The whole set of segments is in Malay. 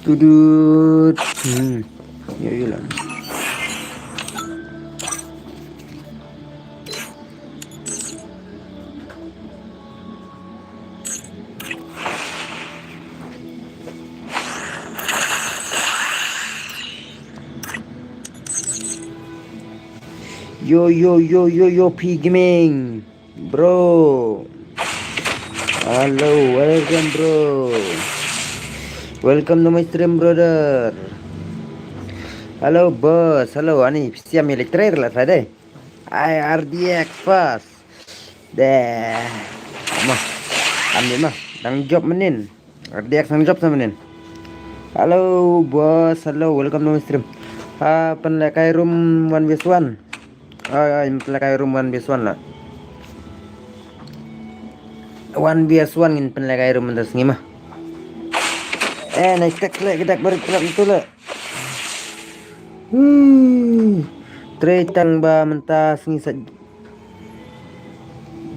Tudut. Ya iyalah. Yo P Gaming. Bro. Hello, welcome bro. Welcome to my stream brother. Hello bos, hello ani siam elektrik lah tadi. I RDX fast. Deh. Mah. Ambil mah. Dang job menin. RDX dang job sama menin. Hello bos, hello welcome to my stream. Penlekai room 1v1. Penlekai room 1v1 lah. 1v1 ngin penlekai room terus ngimah. Naik tak lah kedak baru pelak itu lah. Tretang ba mentah sini sat.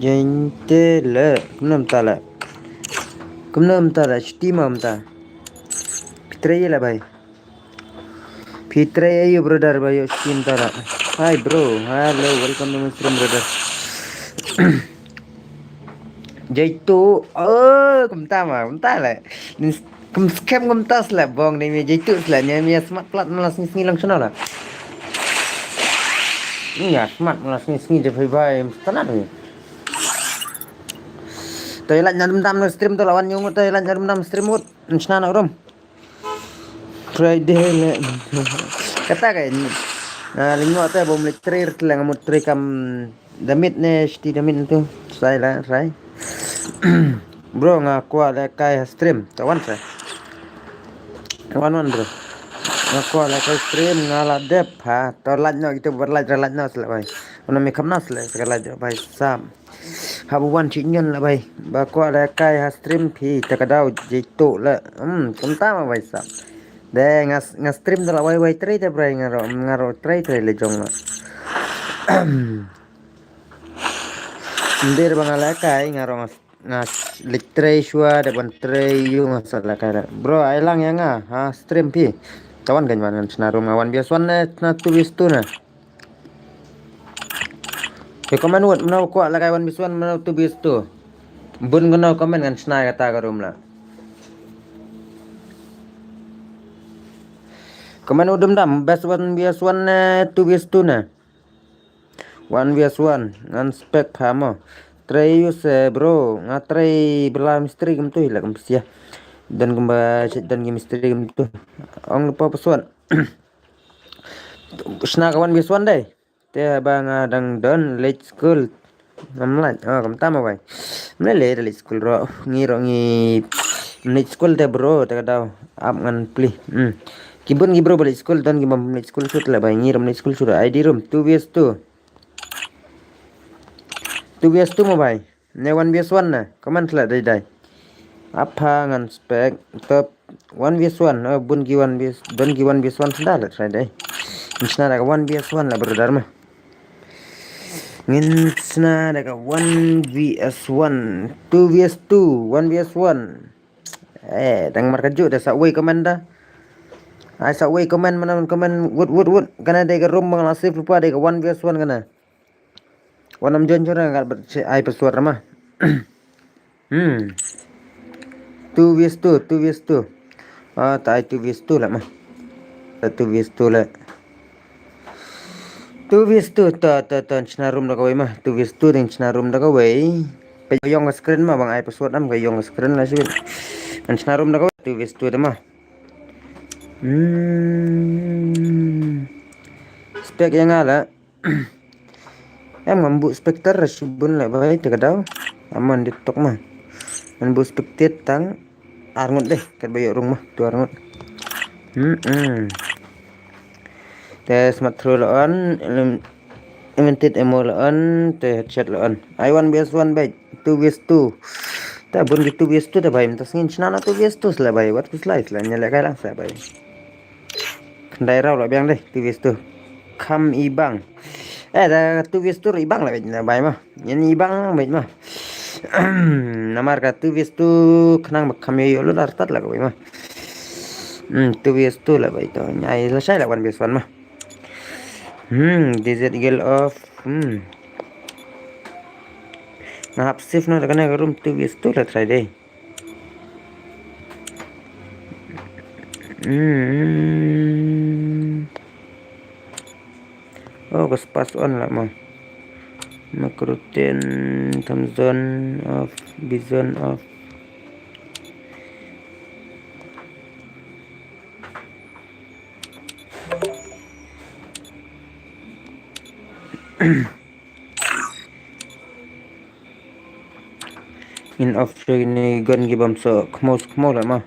Jentela, kenam tala. Kenam tala, stima mentah. Pitray lah bhai. Pitray ayo brother bhai, stim tala. Hi bro, hello, welcome to my stream brother. Jaitu, kumta lah. Scam kumtas lah bong ni jaitu lah ni smart plat malas ni lang sana lah. Iya smart malas ni je bhai tanat ni. Thailand nyadum dam stream tu lawan nyung Thailand nyadum dam stream ut nchna na rom. Friday le. Kata kan. Lingo ta bom le trair lang mo tray kam damit ne sti damit tu. Sai la sai. Bro ngaku ada kai stream tawan saya. Wan bro. Ngaku ada kai stream ngala dep ha. Tolat no kita berlaj no sela bhai. Ona me kamna sela segala bhai sam. Habuan cinyan lah bhai. Baku ada kai stream phi takadau jitu la. Kumta ma bhai sam. De ngas stream dala wai tray te bhai ngaro tray le jong la. Ndir bangala kai ngaro ngas litre shua depan tray yu masalah kai bro ailang yang stream pi kawan kan mana senarum awan biaswan na tulis tu na komen wot menau kuat lah kawan biaswan menau tulis tu bun kenau komen kan senai kata karum lah komen udum dam biaswan tulis tu na 1v1 ngan spek pamo tray use bro ngatray bela misteri kem tu hilang sia dan kemba dan misteri kem tu ong lupa pesuan sna kawan biasuan dai te bang dang don late school namlan kam tama bai mele late school ro ngi late school te bro te kadau up ngan pli kibun gi bro late school dan gi late school sut la bai ngiram late school sut id room 2vs2 2vs2 mo bhai ne 1vs1 na comment lah dai apa ngan spek top 1vs1 bun gi 1vs don gi 1vs1 sudah lah try dai insna da 1vs1 lah brother mah ngin sna da 1vs1 2vs2 1vs1 dang mar kaju da sa way comment da ai sa way comment mana comment wood kana dai ga room mang lasif lupa dai ga 1vs1 kana Wanam jon chora ngal ai pesuar mah. 2vs2. Tai 2vs2 lah mah. 2vs2 lah. 2vs2 ta chna room da kawai mah. 2vs2 ding chna room da kawai. Pe yong screen mah bang ai pesuar nam ga yong screen lah sih. An chna room da kawai 2vs2 da mah. Spek yang ala. Em ngambu spekter subun lah bhai tekadau aman di tok mah ngambu spektet tang arngut deh kat bayok rung mah tu arngut te smart throw laon limited ammo laon te headshot laon I 1vs1 bhai 2vs2 ta bun gitu 2vs2 ta bhai minta singin chana 2vs2 lah bhai wat slice lah nyala kai lang sa bhai kendai rau lah biang deh 2vs2 kam ibang dah 2vs2 ibang lah bhai mah yani ibang bhai mah namar ka 2vs2 kenang kami yo lu dartat lah bhai mah 2 vs 2 lah baik tu. Ai selesai lah 1 vs 1 mah. Desert Eagle off. Nah, safe no kena room 2 vs 2 lah try deh. Oh, gas pass on lah mah. Makrutin time zone off, bizon off. In off ini gun gibam so kmos lah mah.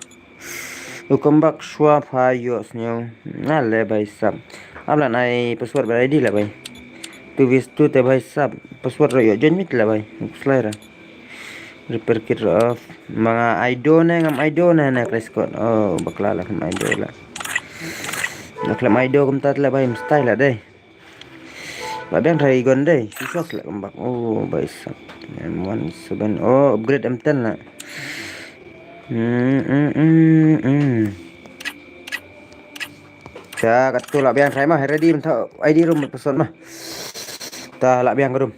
Welcome back swap hayos nyo. Nale bhai sab. Ablan ai password ber ID lah bhai. 2 vs 2 te bhai sab. Password ro yo join mit lah bhai. Slayer. Repair kit off. Mga idol ngam idol na code. Oh bakla lah kam idol lah. Naklam idol kum tat lah bhai style lah deh. Babiang try gun deh. Susah lah kembak. Oh bhai sab. M17. Oh upgrade M10 lah. Cha kat tu lah biang try mah ready untuk ID room person mah. Ta lah biang room.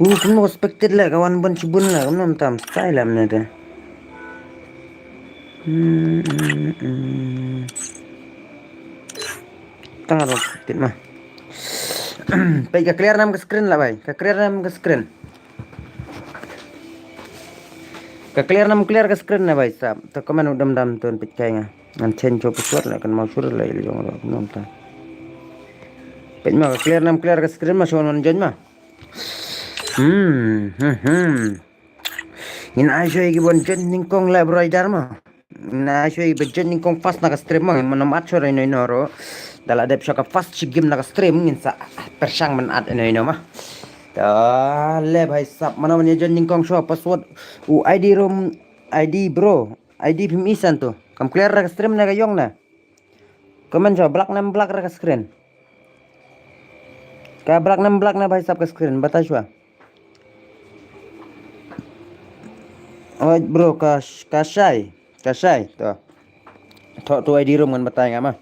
Kamu expected lah kawan ban cibun lah kamu tam style lah mana dah. Tengah room expected mah. Baik ka clear nam ke screen lah bhai. Ka clear nam ke screen. Ka clear nam clear ke screen lah bhai sab. Ta komen udam dam tuan picai nga. Ngan change password lah kan mau suruh lah ilong lah kamu tam. Baik mah clear nam clear ke screen mah sonon join mah. Ina asyai ki bon jen ningkong la broider mah. Ina asyai ki jen ningkong fast nak stream mah mana match ora ino ro. Dala dep shaka fast si game nak stream ngin sa persang man ad ino mah. Ta le bhai sab mana man jen ningkong show password ID room ID bro ID pim isan tu. Kam clear ra stream na gayong na. Komen jo black nam black ra screen. Ka black nam black na bhai sab ka screen bata shwa. Oh bro kasai tu ID room kan batai ngama.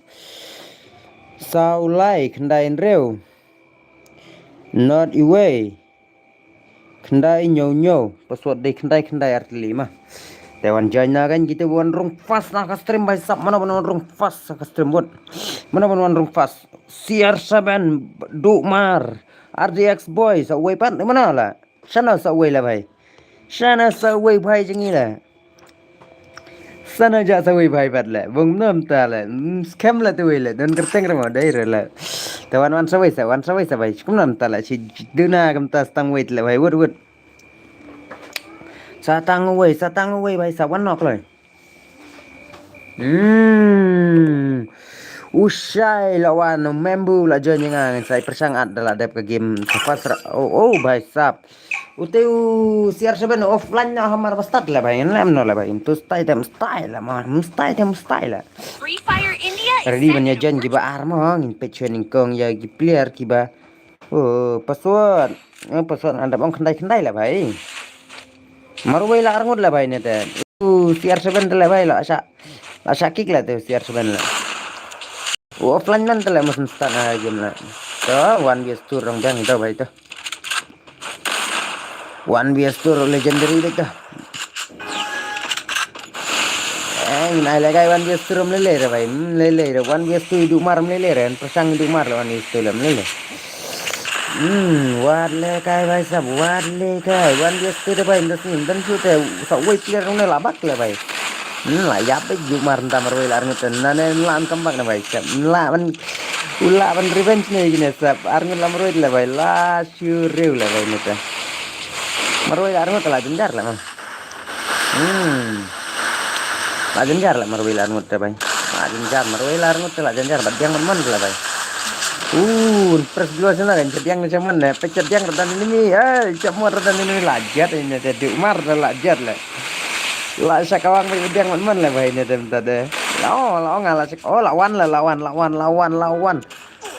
Saulai kendai reu. Not away. Kendai nyo password dei kendai artili mah. Tewan jana kan kita buan rung fast nak stream by sub mana rung fast nak stream buat. Mana rung fast. CR7 Dukmar RDX boys away pat mana lah. Sana away lah bhai. Sana sawai bhai jengi lah. Sana ja sawai bhai pat lah. Bung nam ta lah. Scam lah tu lah. Don kerteng ramo dai lah. Tawan wan sawai sa bhai. Kum nam ta lah. Si duna kam ta stang wait lah bhai. Wud. Satang away bhai sa wan nok lah. Usai lawan membu lah join yang saya persangat dalam dep ke game pas oh bhai sab. Uteu CR7 offline na hamar bastad lah bhai. Nam no lah bhai. Tu style lah mah. Style lah. Free Fire India. Ready banya join giba armo ngin pechening kong ya gi player kiba. Oh password anda bang kendai lah bhai. Marwai lah arngut lah bhai ne te. CR7 lah bhai lah kick lah tu CR7 lah. Offline man telah musim start na game lah. So 1 vs 2 rong jang itu bhai tu. 1 vs 2 legendary dek dah. Nai lagai 1 vs 2 melele re bhai. Melele re 1 vs 2 hidup mar melele re. Persang hidup mar 1 vs 2 lah melele. Wat le kai bhai sab. Wat le kai 1 vs 2 bhai. Dan shoot hai. Sa wait player rong ne labak le bhai. Lah yap hidup mar entar marwai lar ngeten. Nane lam kembang na bhai. Ula ban revenge ni gini sab. Arngut lam marwai le bhai. La syureu le bhai neta. Marwai arngut telah jenjar lah mah. Tak jenjar lah marwai arngut dah bhai. Tak jenjar marwai arngut telah jenjar. Badiang man lah bhai. Press dua sana kan jadiang macam mana? Pecet yang redan ini. Cuma redan ini lajat ini jadi umar dah lajat lah. Lah sakawang badiang man lah bhai ini tadi. Lawan ngalah sek. Oh lawan.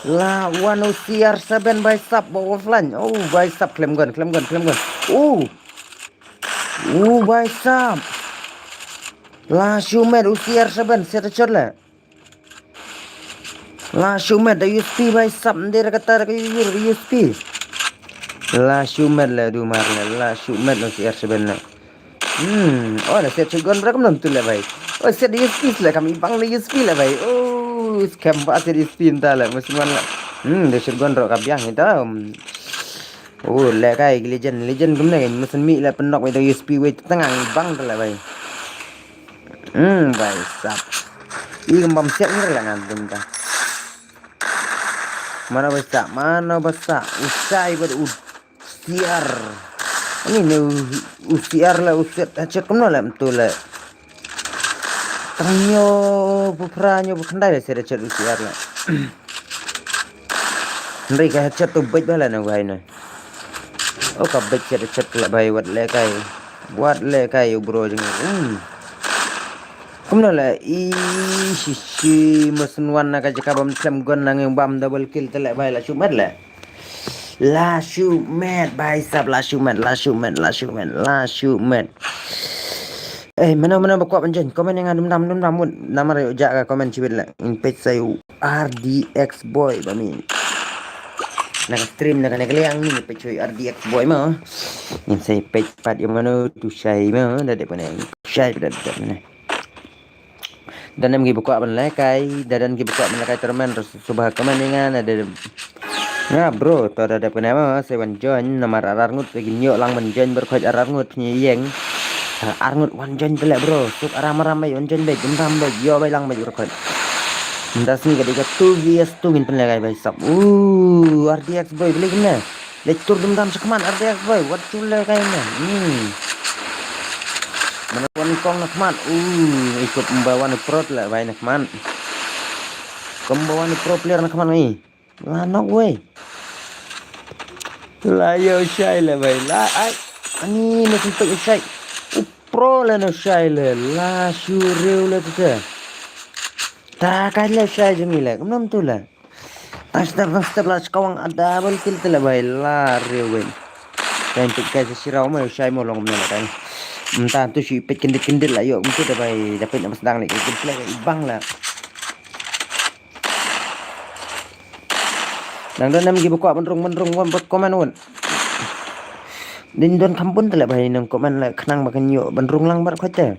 Lawan usiar 7 by sub offline. Oh by sub claim gun. By sub. La shumet usiar saban serchot la. La shumet da USP bhai sab der kata ka USP. La shumet la du mar la shumet usiar saban la. Oh la set chugon bra kam tu la bhai. Oh set USP la kami bang la USP la bhai. Oh scam ba set USP ta la musman la. De chugon ro ka biang ita. Oh le kai legend kum na musan mi la penok ito USP we tengah bang ta la bhai. Bhai sab. Ih bam set ni la ngantum ta. Mana besar usai ber usiar ini usiar lah usiat aja kemana lah betul lah tanyo bukranyo bukandai lah saya cat usiar lah mereka cat tu baik bala na bahai na oh kabek cat lah bahai buat lekai bro jangan kemana lah sisi mesin warna kaca kabam slam gun nang yang bam double kill telak bahai lah cumat lah la shumet bhai sab la shumet mana berkuat panjang komen yang dum nama rayo jak komen cibit lah in page saya RDX boy bami nak stream nak keliang ni page saya RDX boy mah in saya page pat yang mana tu saya mah dah depan saya dah mana dan nam gi berkuat panlekai dan gi berkuat panlekai termen subah komen dengan ada nah bro tu ada penama saya join nomor arangut lagi nyok lang menjoin berkuat arangut nyeng arangut wan join telak bro sub aram bay wan join bay gendam bay yo bay lang bay berkuat ndas ni ketika 2 vs 2 ngin penlekai bay sap RDX boy beli kena lectur gendam sekman RDX boy what chule kayaknya mana wan kong nak man ikut membawa pro lah bay nak man membawa pro player nak man ni lanok we lah yo syai lah bhai lah ani mesin tek syai pro lah no syai lah syureu lah tu tak kala syai jemila kemen tu lah step lah sekawang ada bal kill tu lah bhai lah reu we dan tu guys sirau mah syai mo long kemen kan entah tu si pet kendit lah yo mungkin dah bhai dapat nak sedang lagi play ibang lah nang dan nam gi buka benrung buat komen un din don kampun telak bhai nang komen la kenang makan yo benrung lang bar khacha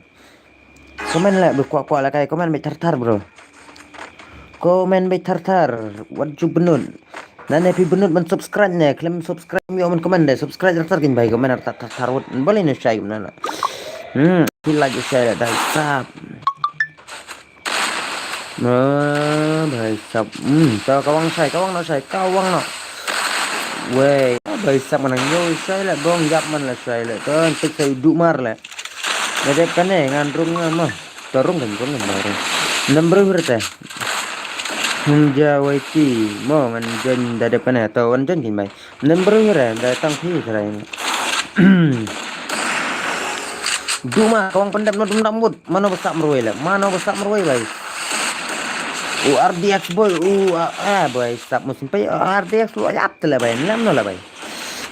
komen la buka la kai komen be tar bro komen be tar wajib benun nan epi benun men subscribe ne klaim subscribe yo men komen deh subscribe tar gin bhai komen tar boleh ne syai gimana pila je syai dah sap bhai sab tao kawang no wey bhai sab manang yo sai la bong jap man la sai la ton tik sai du mar la dede kane ngandrung mah torung dan baru number berapa Jawaiti mo ngan jen dede kane atau wan jen kin bai number berapa datang pi sarai du ma kawang pendam no dum rambut mana besar meroi bai RDX boy boy stop musim pai RDX lu ayat lah bay lam no lah bay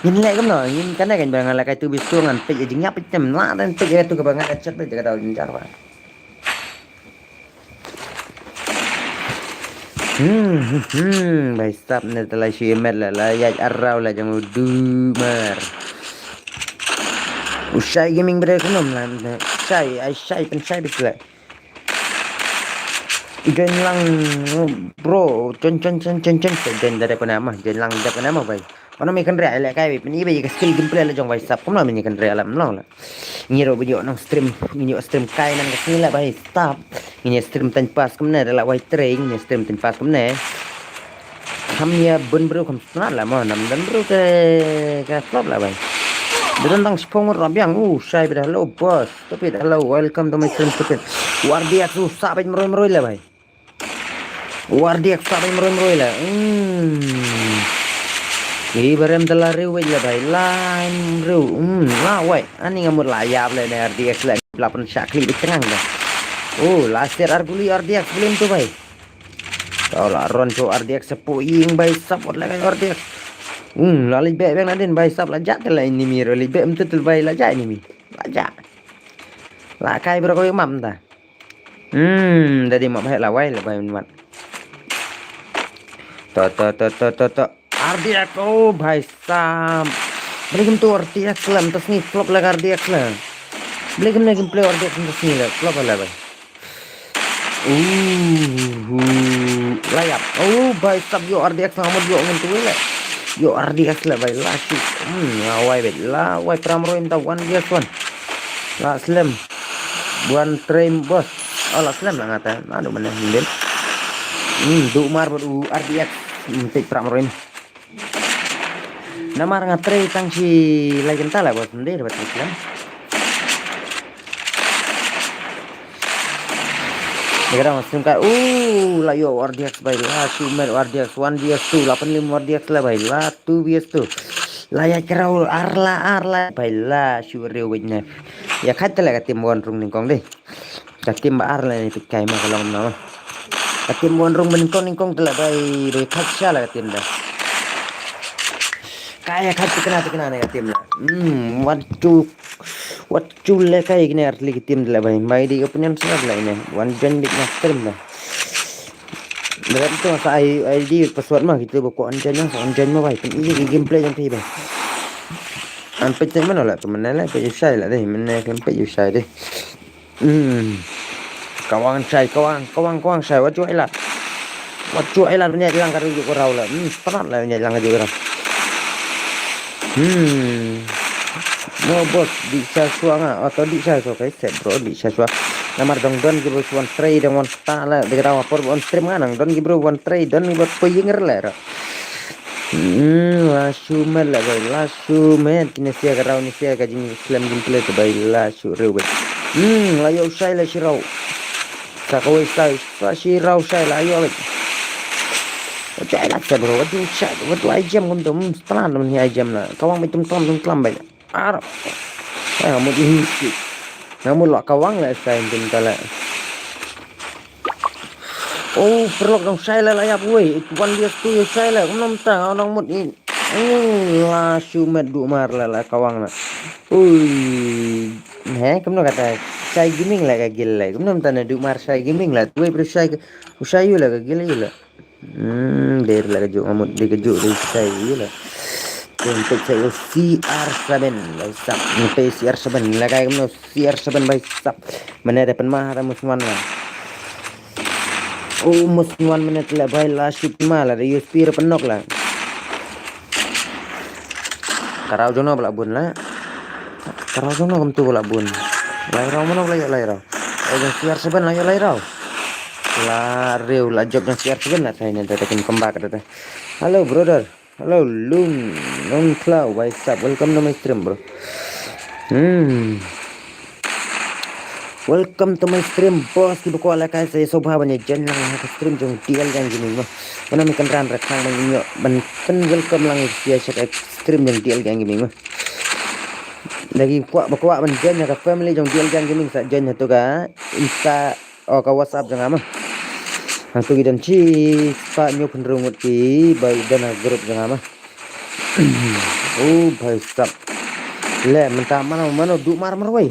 nhìn lại no nhìn cái này kan bang la kai tu bis tu ngan pe je nyap tem la dan pe tu ka bang achat pe jaga daun jar ba bay stop ne tala shi met la ya arau la jang du mar usai gaming break nom la sai pen sai bis la Jen lang bro chen dari penama jen lang dari penama bay mana mi kan rea la kai ni bay skill gameplay la jong bay sap kom la mi kan rea lam long la ngiro video nang stream kai nang kesini la bay stop ini stream tan pas kom na la way train ni stream tan pas kom na hamnya bun bro kom snat la mo nam dan bro ke flop la bay dan tang spong rabiang sai ber hello boss tapi hello welcome to my stream stupid wardia tu sabai meroi la bay wardiak sabai meroi lah ini barem telah riu lah bay lain riu lah way ani ngamur layap lah ni RDX lah pelapan syakli di tengah dah laser arguli RDX belum tu bay tau lah ron tu RDX sepuing bay support lah RDX lali bek bang nadin bay sap lajak lah ini mi lali bek betul bay lajak ini mi lajak lah kai berapa yang mam dah Tadi mak baik lawai lah baik mat. To RDX oh भाई साहब Belikem tu RDX lah Mentas ni flop lah RDX lah Belikem lagi play RDX mentas ni lah Flop lah bhai Layap oh भाई साहब yo RDX lah Amat yo ngentu lah Yo RDX lah bhai Laki Lawai bhai Lawai Pramro minta 1vs1 Lah slam Buan trim bos Oh lah slam lah ngata Aduh mana hindin Duk mar baru RDX Tik Pramro ini Namar ngatre tang si lagi entah lah buat sendiri dapat Islam. Negara masuk kan, lah yo RDX baik lah, cuma RDX 1vs2, 85 RDX lah baik lah, 2vs2. Layak kerau arla baik lah, sure witness. Ya kata lah tim buan rung ningkong deh. Tim arla ni pikai mah kalau nama. Tim buan rung ningkong telah baik kacau lah tim dah. Kaya kena nih tim lah. Wacu le kaya gini arti tim lah baik. Mai di opinion sangat lah ini. One gen big master lah. Dalam tu masa ID password mah kita buku anjan mah baik. Ini gameplay yang tiba. Sampai cek mana lah teman lah. Sampai usai lah deh. Mana sampai usai deh. Kawang saya. Wacu ailat punya hilang kari juga rau lah. Penat lah punya hilang juga rau. No bos di sasua atau di sasua kai set bro di sasua namar dong don gibro one tray dan one ta la de rawa por one tray nganang don gibro one tray don gibro peyinger la la shumer la bai la shumer kinesia garau ni sia gajing islam gameplay ke bai la shurewe la yo sai la shirau sakoi sai sa shirau sai la yo bai Cai lah bro, waktu jam untuk setelah ni jam lah. Kawang macam kelam baik. Arab. Saya mau dihisik. Namun lah kawang lah saya minta lah. Oh, perlu dong saya lah ya boy. One dia tu saya lah. Kamu tak orang mut ini. Lah sumet duk mar lah kawang lah. Kamu kata saya gaming lah kagil lah. Kamu tak nak duk mar saya gaming lah. Boy bersai usayu lah kagil lah. Der lah kejuk ngamut dia kejuk dia saya lah. Untuk saya CR7 baisap. Sampai CR7 lah kayak kamu CR7 baisap. Mana ada penmah ada musman lah. Oh musman mana telah baik lah shoot malah ada USB penok lah. Karau jono pula bun lah. Karau jono kamu tu pula bun. Lairau mana pula lairau. Oh CR7 lah lairau. Lari lah jobnya siar sebenarnya saya nanti akan kembali kata. Halo brother, halo Lung Cloud, what's up? Welcome to my stream bro. Welcome to my stream bos. Kita kuala kai saya sobha banyak jangan ke stream jong tial yang gini mah. Mana mi kenran rekang banyak ban kan welcome lang sia cek stream jong tial yang gini mah. Lagi kuat berkuat ban jangan ke family jong tial yang gini sa jangan tu ka Insta oh ke WhatsApp jangan mah. Hantu gidan ci pak nyu penrungut ki baik dan grup jangan mah. Oh bhai sab. Le mentah mana duk mar wei.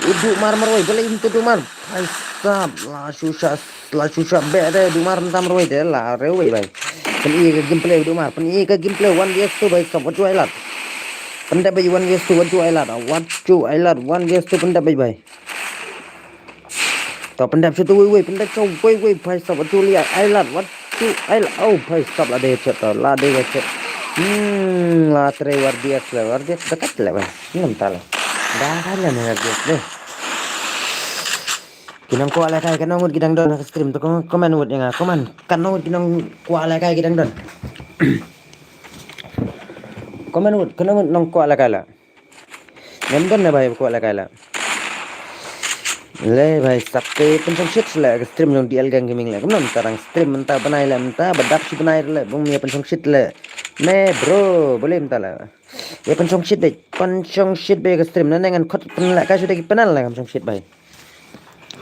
Duk mar wei boleh itu duk mar. Bhai sab la susah be ada duk mar mentah wei de la rewei bhai. Pen ke gameplay duk mar, pen ke gameplay 1vs2 bhai sab watu ailat. Pendap bhai 1vs2 watu ailat. Watu ailat 1vs2 pendap bhai. Tau pendap situ wei pendap kau wei bhai sab tu lihat ailat waktu ailat oh bhai sab lah dia chat lah dia chat lah tray wardiak dekat lah bhai enam tal dah lah ni dia deh kinang ko ala kai kanang gidang don stream tu komen wud yang komen kanang kinang ko ala kai gidang don komen wud kanang nang ko ala kai la nem don na bhai ko ala kai la Le bhai sabte pencong shit lah stream yang DL Gang Gaming lah. Kamu tarang stream mentah benai lah mentah bedak si benai lah. Bung ni pencong shit lah. Me bro boleh mentah lah. Ya pencong shit deh. Pencong shit bhai ke stream nana dengan kot penalak kau sudah penal lah pencong shit bhai.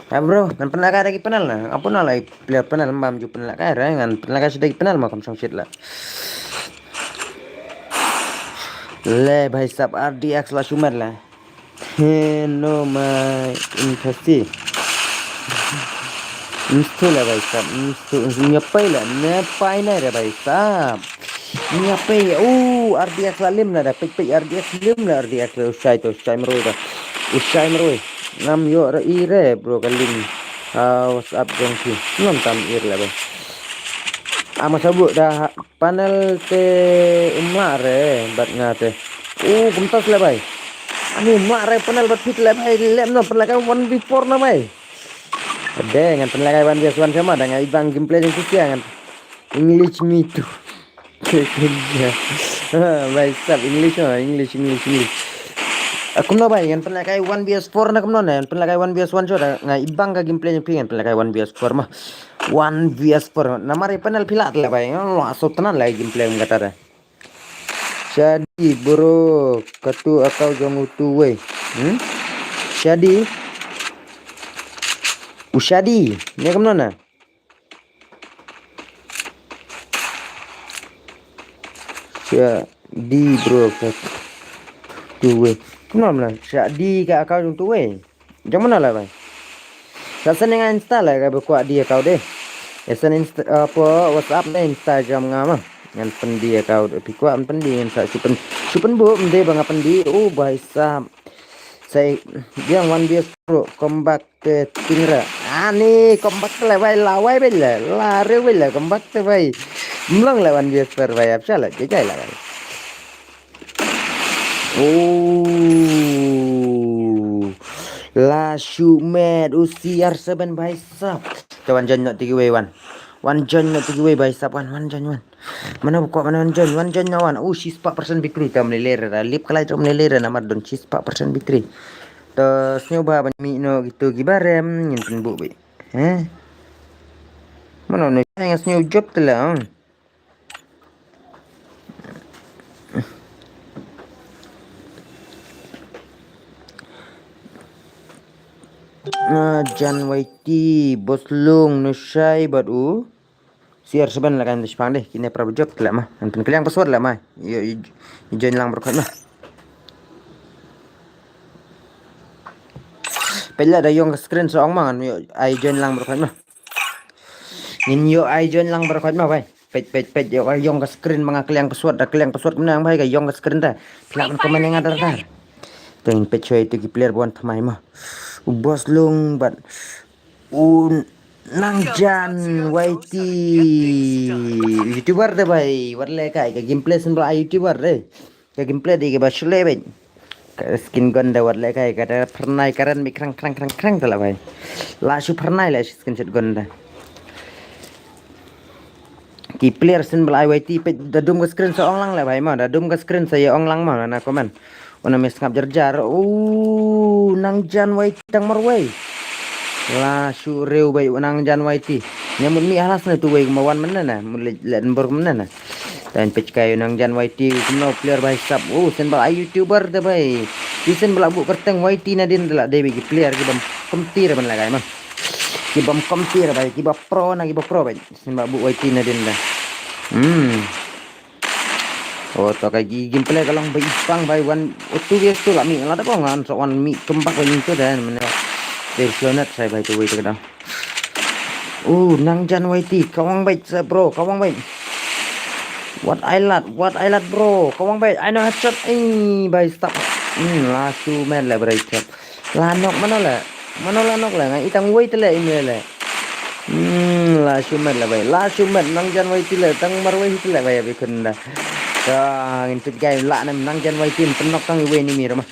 Ya bro kan penalak kau lagi penal lah. Apa nak lah player penal mbam ju penalak kau kan penalak kau sudah penal mah pencong shit lah. Le bhai sab RDX lah Shumer lah. No my in Khasi. Itulah भाई साहब, itu nyapai lah, nyapai ना रे भाई साहब, nyapai, RDX lalim lah dah, pek RDX lim lah RDX lah, usai meroi, nam yo ire bro kalim, WhatsApp dong sih, non tam ir lah bang, sabuk dah panel te umar bat ngate, kumtas lah bay, umar panel bat fit lah bay, lem no perlakan 1v4 na bay. Ada dengan penilaian biasuan sama dengan ibang gameplay yang susah kan English me too. Baik, stop English. Aku nak baik kan penilaian 1vs4 nak mana kan penilaian 1vs1 sudah ngai ibang ka gameplay yang pengen penilaian 1vs4 mah 1vs4 nama panel pilat lah baik langsung tenan lah gameplay yang kata dah. Jadi bro katu atau jong utu we. Jadi Ushadi, ni ke mana? Syadi bro, tu we. Kenapa? Syadi kat account tu we. Macam mana lah bang? Sasan yang install lah kalau kuat dia kau deh. Sasan apa WhatsApp deh Instagram ngama. Yang pendi kau tapi kuat pendi yang sak supen bu mende bang pendi. Bahasa saya yang 1vs pro combat tingra ani combat lah bay lawai bay lare bay lah combat bay mlang lah 1vs per bay apa lah jajai lah bay la shumed usiar seben bay sap kawan janjat 3 way one janjat 3 way bay sap one janjat mana buka mana one janjat wan she's 4% victory tam leler lip kalai tam leler nama don she's 4% victory terus nyoba banyak no gitu gibarem yang tenbu be mana ni yang new job tu lah Jan Waiti Boslung Nusai batu siar seban lah kan Jepang deh kini prabu job tu lah mah nanti kalian password lah mah yo join lang berkat mah pela dah yung screen seorang mah yo I join lang berkat mah yo I join lang berkat mah bay page yo yung screen mga kalian password kemana bay yung screen dah pelak komen yang ada dah tengin page itu ki player buan thamai mah bos long bat nangjan waiti youtuber deh bay warle kai ke gameplay sembla youtuber deh ke gameplay di ke basule bay skin gun dah warle kai kada pernah karan mi krang telah bay lasu pernah lah skin set gun dah ki player sembla waiti pe dadum ke screen sa onglang lah bay mah dadum ke screen saya onglang mah na komen ona mes ngap jarjar nangjan waiti tang marwai la sureu bay nang jan waiti nyamun mi halas na tu way mawan mana na mulen bor mana na dan page kayo nang jan waiti kuno player bay sub sen ba youtuber de bay isen bala bu kerteng waiti na din dala de bagi player ki bam komtir man lagay man ki bam komtir bay ki ba pro bay sen ba bu waiti na din da to kay gameplay kalong bay pang bay 2vs tu la mi la da ko ngan so one mi kembak bay tu dan mana versionat saya bay tu way tu kadang nang jan waiti kawang bay bro kawang bay what I like bro kawang bay I know headshot bay stop lasu men lah berai chat lanok mana la nok lah ngai itang way tu lah ini lah lasu men lah bay lasu men nang jan waiti lah tang marwai tu lah bay abi kunda ngin pit gay la nam nang jan waiti penok tang way ni mi ramah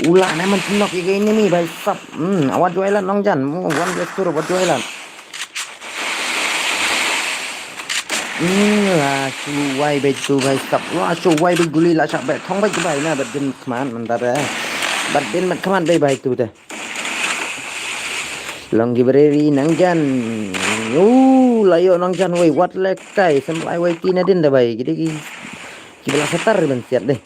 ulah naman penok igay ni mi bay stop awat jualan nang jan wan gestur awat jualan la suwai bay tu bay stop la suwai bay guli la sak bay thong bay tu bay na badin kman mandara badin mat kman bay tu teh long gibreri nang jan layo nang jan way wat lekai sampai waiti na din da bay gidi kibla setar ben siap deh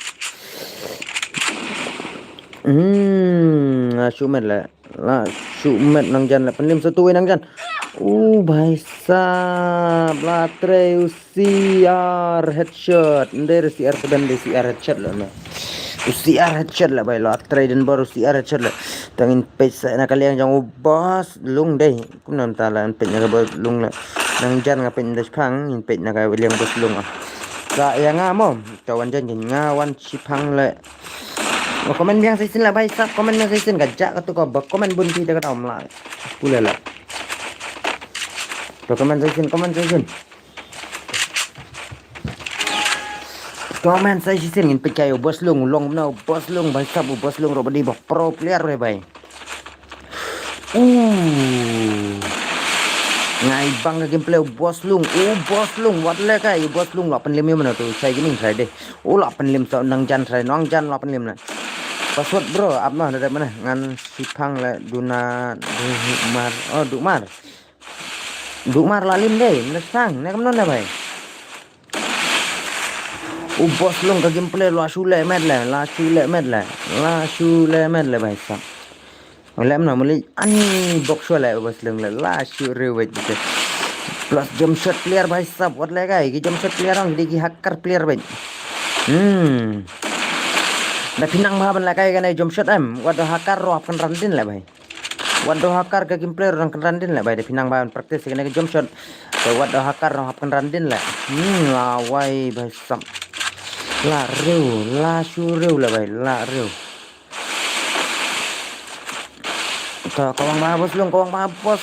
Shumet lah Shumet nang jan lah pendim satu nang jan bhai sab latre usiar headshot ndere CR7 de CR headshot lah usiar headshot lah bay lo atrai dan baru usiar headshot lah tangin pesa nak kalian jangan bos lung deh kum nam tala pet nak bos lung lah nang jan ngapain dah pang in pet nak kalian bos lung ah sa yang ngamo kawan jan ngawan cipang lah komen yang saya sin lah bay sap komen yang saya sin gajak tu kau komen bun kita kata om lah pula lah komen saya sin Comment saya sisir ngin percaya bos lung long no bos lung bay sab bos lung roba di pro player re bay. Ngai bang ke gameplay bos lung. Bos lung wat le kai bos lung 85 mana tu saya gini saya deh. 85 so nang jan saya nang jan 85 na. Password bro up mah dari mana ngan sipang le duna dumar dumar lalim deh nesang nek non dah bay. Bos lung ke gameplay la shule med la bay sab. Oleh mana mulai ani box wala bos lung la shure wait plus jump shot player bay sab wat le kai ki jump shot player ang di ki hacker player bay. Da pinang bahaban la kai kan jump shot wat hacker ro akan randin la bay. Wat hacker ke gameplay orang kan randin la bay da pinang bahaban practice kan jump shot. Wat hacker ro akan randin la. Lawai bay sab. La shure la bay la reu. Kawang ma bos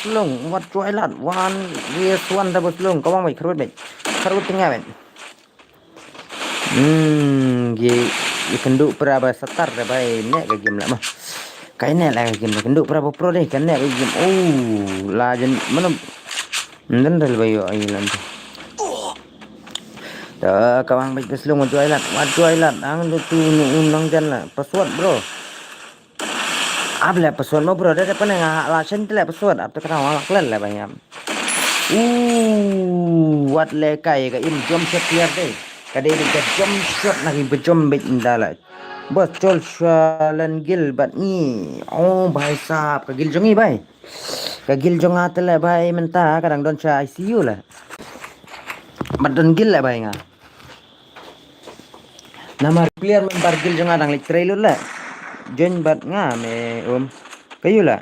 lung wat cuai lat wan yes wan da bos lung kawang mai kharut tengah ben ye kenduk berapa setar dah bai nek ke game lah mah kai nek lah game kenduk berapa pro deh kan nek ke game la jen mana ndal bai yo ai lan dah kawang mai bos lung wat cuai lat ang tu nang jan lah password bro Abla password mo bro ada pana nga lasan tila password apto kana wala klan la bayam wat le kai ka im jom shot clear deh kadai ka jom shot na ki bejom bet indala bos chol shalan gil bat ni bhai sahab ka gil jongi bhai ka gil jonga tela bhai menta kadang don cha ICU lah bat don gil la bhai nga nama clear men bar gil jonga dang lek trailer lah Jen bat nga me kayu lah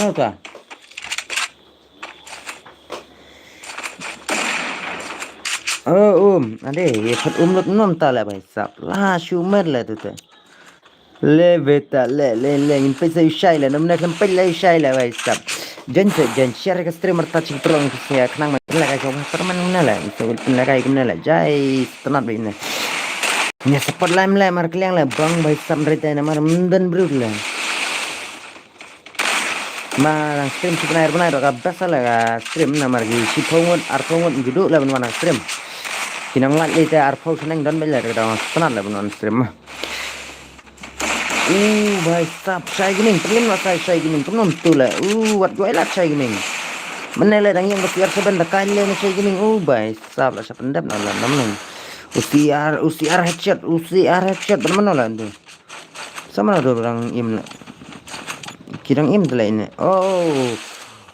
mau ka ade ye phat lut nom ta la bhai sap la shumer la tu te le beta le in pesa shai la namna kan pella shai la bhai sap jen share ka streamer ta ching prong ya khnang la ka jom perman na la itu la kai kum na la jai tanat bhai na Nya support lam mar kliang la bang bai sam rete na mar mundan brut la. Marang stream sebenarnya ka basa la ka stream na mar gi siphongot arphongot gidu la ban stream. Kinang lat le ta arpho senang don bela ka sanat la ban stream. Bai sap sai gining plim la sai gining pnom tu la. Wat goi la sai gining. Menele dang yang bersiar seben da kai le sai gining bai sap la sa pendap na la namnung. Usiar headshot mana lah tu sama tu orang im kirang im tu lah ini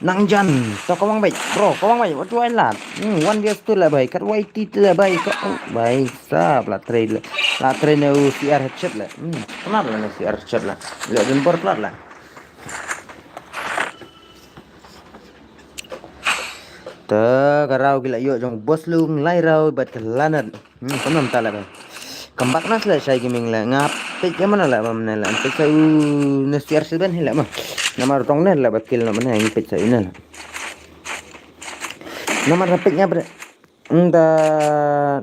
nang jan so kawang baik bro kawang baik waktu lain lah one dia tu lah baik kat YT tu lah baik baik sab lah trail na usiar headshot lah kenapa lah usiar headshot lah lihat dan plat lah karau gila yuk jong bos lung lai rau bat kelanat kenam tala ba kambak nas la sai gaming la ngap pe mana la mamna la pe sa nasiar seben hila mah namar tong na la bakil na mana ngi pe sa ina namar pe nya bre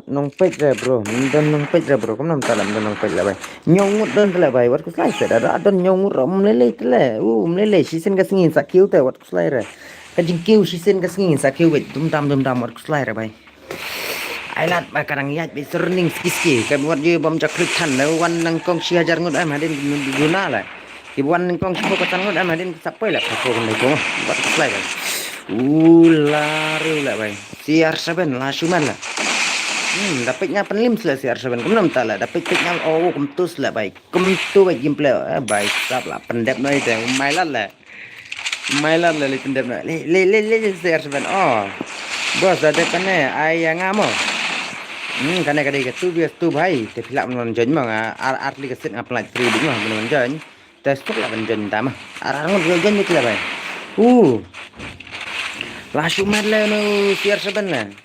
nong pe bro nong pe bro kenam tala nong pe la ba nyongut don tala ba wat ku sai sa da don nyongut rom lele tala lele season ka singin sa kiu ta wat ku sai ra kajing season ka singin sa kiu wet dum dam wat ku sai ra ba Ailat ba kadang yat be serning skiski ka buat je bom jakrik tan la wan nang kong si hajar ngut am hadin guna la ki wan nang kong si ko tan ngut am hadin sapai la ko ngai ko buat slai ba la bai siar saben la suman la dapatnya penlim sila siar saben kum ta la dapatnya kum tus la bai kum tu bai gameplay bai sap la pendep noi te mailat la le pendep na le siar saben bos ada kene ay ngamo Kadang-kadang tu bias tu bhai, te philap non jen ma arli ka sit apply free ding ma non jen. Tes tu la ban jen ta ma. Arang jen ni la bhai. Lasu mer le no tiar seben le.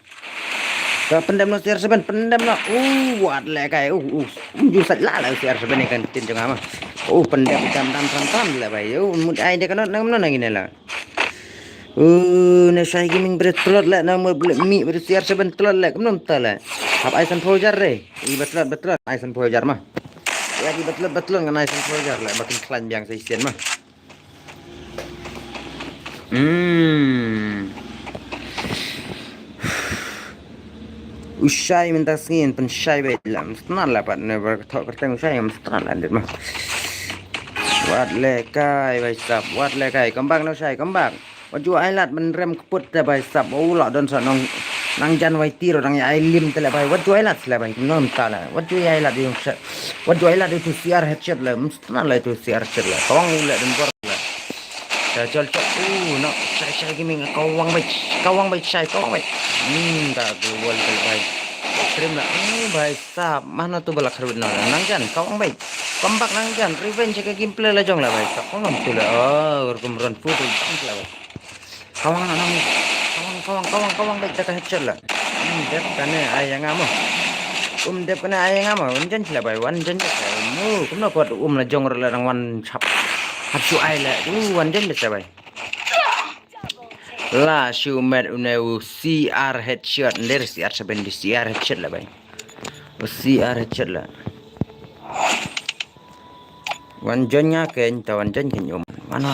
Ka pendam no tiar seben, pendam no. Wat le kai. Ju sat la la tiar seben ni kan tin jang ma. Pendam tam le bhai. Mut ai de kan nam no nang ni la. Na sai gaming berat le na mo mi berat tiar seben telot le kam nom ta le. Hab ai san projar re. I betul ai san projar mah. Ya di betul ngan ai san projar le makin klan biang sai sian mah. Usai minta singin pensai baik lah. Mestilah lah pat ne berketok kerteng usai mestilah lah dit mah. Wat lekai baik sap, wat lekai kembang no sai kembang. Waju ailat menrem keput dah baik sap. Lah don sa nang jan wai tiro nang ai lim tele baik. Waju ailat sela baik nom tala. Waju ailat yung set. Waju ailat itu siar headshot lah. Mestilah lah itu siar headshot lah. Kawang ulat dan bor lah. Jol no sai gaming kawang baik sai kawang baik. Tak keluar baik. Stream lah. Baik sap. Mana tu balak kerut nang jan kawang baik. Comeback nang jan revenge ke gameplay lah jong lah baik. Kawang tu lah. Kemudian foto lah baik. Kawang baik tak headshot lah. Dep kena ayang amo. Dep kena ayang amo. Jan lah baik. Jan lah. Kena kuat lah jong lah wan chap. Hapsu ai lah. Jan lah baik. La shumet uneu CR headshot ler CR seben di CR headshot lah bay. CR headshot lah. Wanjonnya ken tawan jen kenyum. Mana.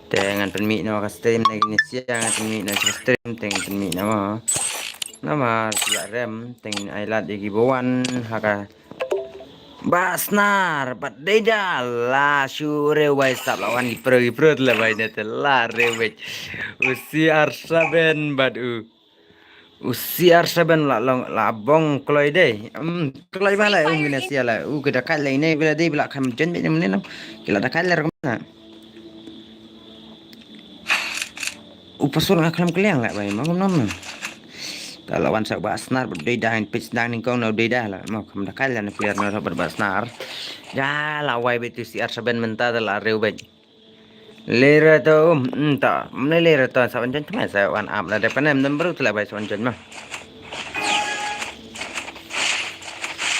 Dengan penmi nama stream lagi ni siang penmi nama stream dengan penmi nama sila rem dengan ailat lagi bawan haka Basnar, but they lah sure wai sab lawan iprut lah bai net lah rewet. CR7 but CR7 la bong kloi deh. Kloi bala gina sia la. Kita kat lain ni bila dia bila kam jen ni menenang. Kita dah kat ler kemana? Pasal nak kelam keliang lah bai. Mau nom. Kalau wan sak basnar berdei dah pitch dah ni kau nak berdei dah lah. Mau kam dah kalian nak player nak berbasnar. Ya lah wai betu CR7 mentah dah reu bet. Lera tu tak. Mana lera tu sawan jen cuma saya wan up lah depan em baru tu lah bai sawan jen mah.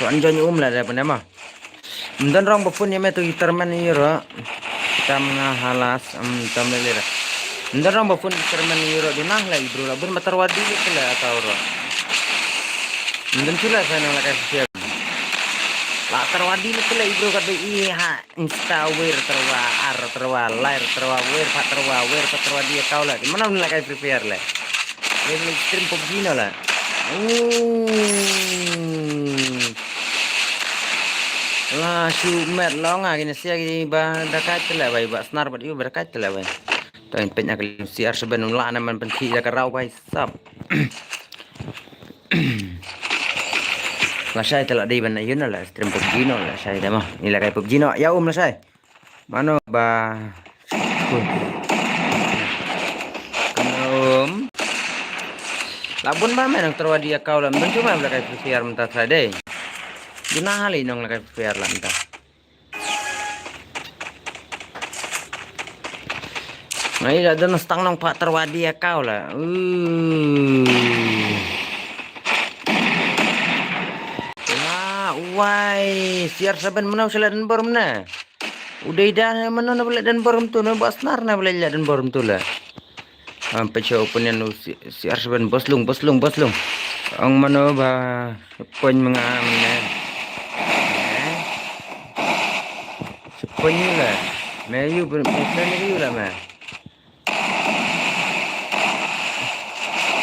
Sawan jen lah depan mah. Dan orang berpun yang tu terman ni ro. Kita mengahalas tam lera. Ndarang bapun terman euro di nah lagi bro labun matarwadi itu lah atau ro. Ndan sila saya nak kasih siap. Lah terwadi itu lah bro kata iya instawer terwa lair terwa wer terwadi kau lah. Mana nak kasih prepare lah. Ini stream PUBG no lah. Lah shumet long gini sia gini bah dekat lah bai bak snar bat iu berkat lah bai. Tuan penyak CR sebenarnya lah naman penci dah kerau bai sap. Lah saya telah di mana yun lah stream PUBG no lah saya dah mah. Ni lah kai PUBG no. Ya lah saya. Mano ba labun ba menang terwadi kau lah. Ben cuma lah kai CR mentah saya deh. Guna hali nong lah kai CR lah mentah. Nah, ini ada nestang nong pak terwadi ya kau lah. Wai, CR7 mana usah dan borum na. Udah dah mana boleh dan borum tu, na basnar na boleh dan borum tu lah. Sampai open yang CR7 boslung. Ang mana ba sepon mengamna. Sepon ni lah. Melayu Melayu lah mah.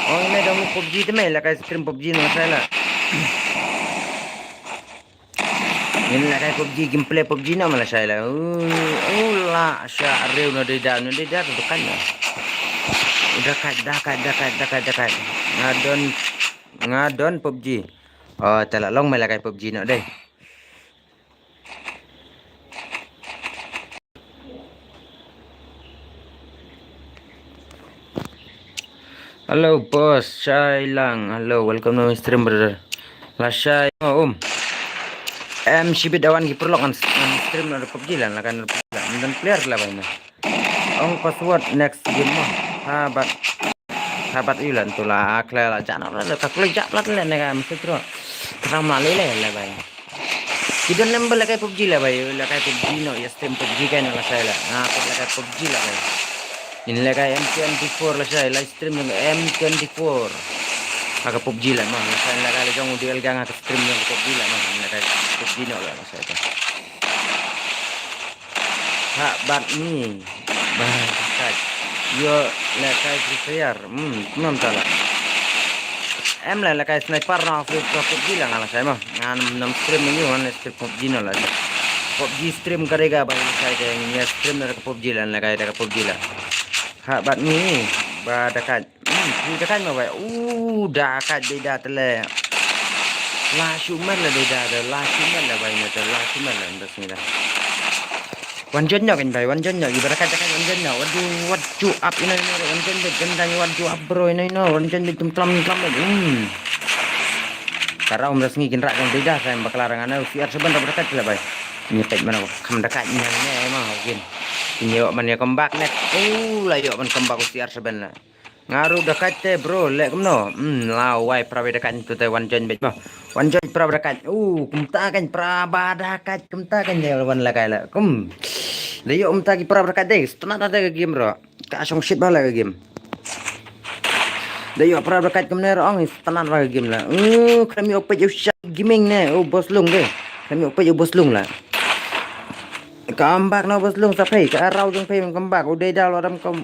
Oh ini dah mau PUBG tu meh lah kai stream PUBG ni saya lah. Ini lah kai PUBG gameplay PUBG ni malah saya lah. Lah syareu no dah tu kan lah. Udah kat. Ngadon PUBG. Oh telak long malah kai PUBG nak deh. Hello, boss. Shai Lang. Hello, welcome to my stream, brother. Lah Shai. Oh, shibit awan giperlok an stream na PUBG lan lah kan dan player lah banyak. Password next game mah. Sahabat sahabat ilan tu lah akla lah jangan lah tak boleh jak lah lah mesti terus. Terang malai lah banyak. Kita nembel lah kayak PUBG lah bayu lah kayak PUBG no ya stream PUBG kan lah saya lah. Aku lah kayak PUBG lah bayu. Ini lah kayak M24 lah saya live stream dengan M24. Agak PUBG lah mah. Saya lah kalau jong udah gang ke stream yang PUBG lah mah. Lah kayak PUBG no lah saya tu. Ha bat ni. Bah yo lah kayak Free Fire. Nam salah. Em là cái sniper nó phải PUBG là ngala saya mah ngan nam stream ini one stream PUBG no lah PUBG stream करेगा भाई saya yang stream dari PUBG lah kayak dari PUBG lah hak bat ni ba dekat dekat mah baik dekat beda tele la shuman lah beda la shuman lah baik ni la shuman lah ndas ni dah wanjanya kan baik wanjanya ibarat kata wanjanya waduh up ini wanjanya gendanya waduh up bro ini wanjanya tlam karena umras ngikin rak yang beda saya bakal larangan siar sebentar berdekat lah baik nyepet mana kam dekatnya ni emang mungkin nyewak mana kembak net lah yuk man kembak siar sebentar ngaruh dekat bro lek kemno lawai pra dekat itu teh wanjon bet wanjon pra dekat kumta kan pra badakat kumta kan ya wan la kala kum le yuk umta ki pra dekat deh tenang ada ke game bro ka asong shit bala ke game Dayo pra dekat kemne ong tenang ra game lah kami ope je gaming ne bos lung deh kami ope je bos lung lah kambak no bos lung sa phei ka rau jong phei kambak udah dah lo dam kom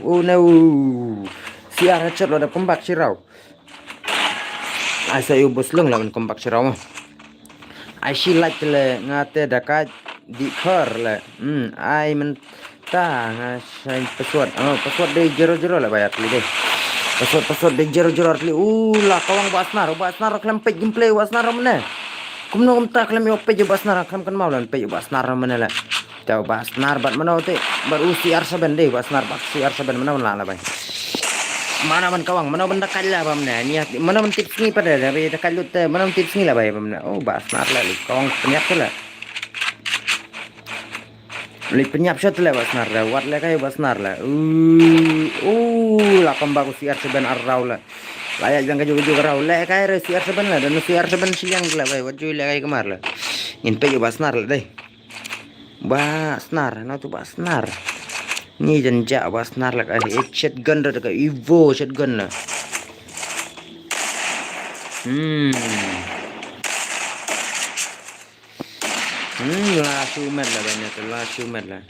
siar headshot lo dam kambak si rau ai sa bos lung lah kambak si rau ai si like le ngate dekat di khar lah ai men ta ngasai password de 00 lah bayar deh Password de jero-jero artli lah kawang basnar klempet gameplay basnar mana kumno kumta klem yo pe basnar kam kan mau lan pe basnar mana la tahu basnar bat mana te baru siar saben de basnar bak siar saben mana la bay mana man kawang mana benda kala ba mana ni mana man tips ni pada be kalut mana man tips ni lah bay mana basnar la kawang penyap la li penyap shot lah basnar lah wat lah kayak basnar lah lah kembang siar seben arrau lah layak jangan juga rau lah kayak siar seben lah dan siar seben siang lah bay wat jual kayak kemar lah inpe yo basnar lah deh basnar nah tu basnar ni jenjak basnar lah kayak shotgun dah kayak Evo shotgun lah lah sumet lah banyak tu lah sumet lah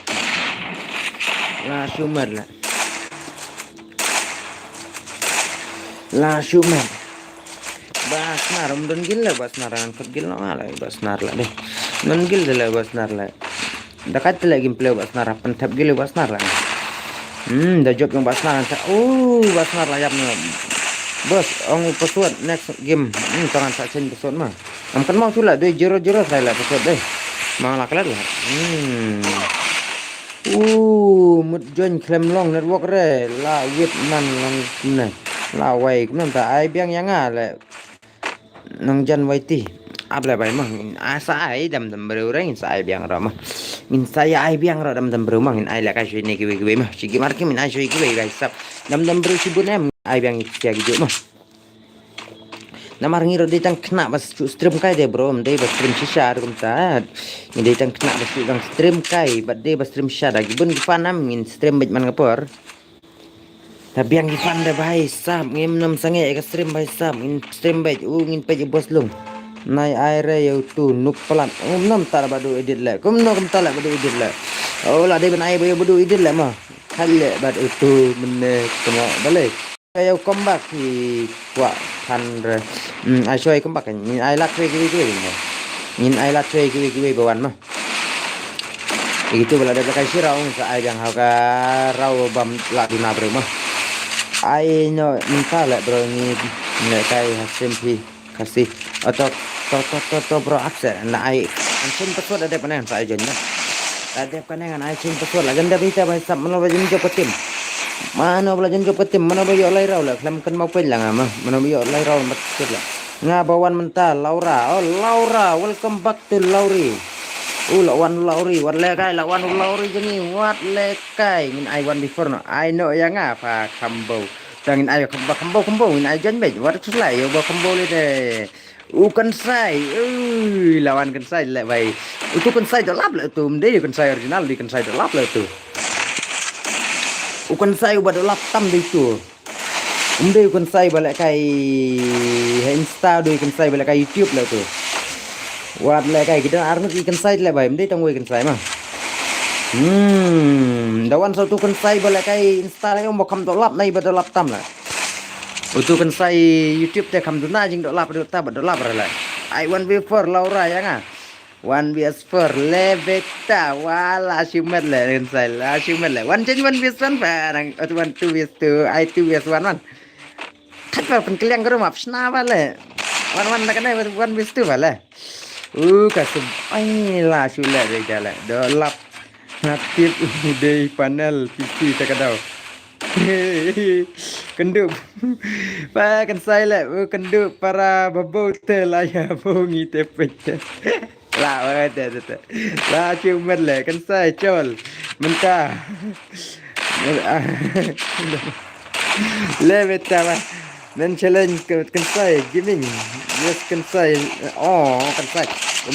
basnar umdon gil lah basnar angkat gil lah basnar lah deh non gil lah basnar lah dekat lagi gameplay basnar pentap gil basnar lah dah job yang basnar basnar lah yap bos ong password next game tangan tak sen password mah kan mau tu lah 200 saya lah password deh malah kelar lah mut join claim long network re la Vietnam lang na la wai cũng ta ai biang yang le nang jan wai ti ap la bai mah asa ai dam bro re sa ai biang ra mah min saya ai biang ra dam bro mah ai la ka shui ne ki mah sigi mar ki min ai shui ki guys sap dam bro si bun em ai biang ki gi mah namar ngiro ditang kena bas stream kai deh bro mendai bas stream shisha kum ta ni ditang kena bas stream kai bad deh bas stream shisha lagi bun gipanam ngin stream bait man ngapor tapi yang gifan dah bhai sab ngim nam sange ka stream bhai sab ngin stream bait ngin pe bos lung nai aire yo tu nuk pelan nam tar badu edit la kum no kum tala badu edit la la deh ben ai badu edit la mah khalle bad itu menne kena balik kayak comeback di kuat kan ai chơi comeback nhìn ai lắc về cái nhìn ai lắc về cái bawan mah itu bela ada kai sirau sa ai yang haka rau bam la di na bro mah ai no minta la bro ni kai SMP Khasi atau to bro akses na ai anchen password ada panen sa ai jenna ada panen ai chen password la ganda bisa bahasa mana wajin jo patim Mana belajar job ketim mana bayo lai rau lah kelam kan mau pelang ama mana bayo lai rau mat lah ngabawan mental Laura oh Laura welcome back to Lauri lawan Lauri wat lekai lawan Lauri jeni wat lekai min I one before no I know yang apa kambo tangin ayo kambo min I jan bet wat selai yo ba kambo le de kan sai lawan kan sai le bai itu kan sai delap le tu mde kan sai original di kan sai delap le tu kan sai ba delap tam di tu mde kan sai balik kai Insta do kan sai balik kai YouTube le tu wat le kai kita arno ikan sai le bai mde tang ikan sai mah dawan satu kan sai balik kai Insta le mo kam delap nai ba delap tam la utu kan sai YouTube te kam duna jing delap ta ba delap la I want before Laura ya nga one vs four lebeta wala siumet le kan sai la siumet le one change one vs one pa nang one two vs two I two vs one man thật vào phần kaliang ko map sna ba le one na kanai one vs two ba le ka sub ai la siu le re ja le delap natif day panel PC ta kadau kendup pa kan sai le kendup para babau te la ya bongi te pet la ba te la chiu met le kan sai chol menta le beta ba nên challenge kan sai gaming yes kan sai kan sai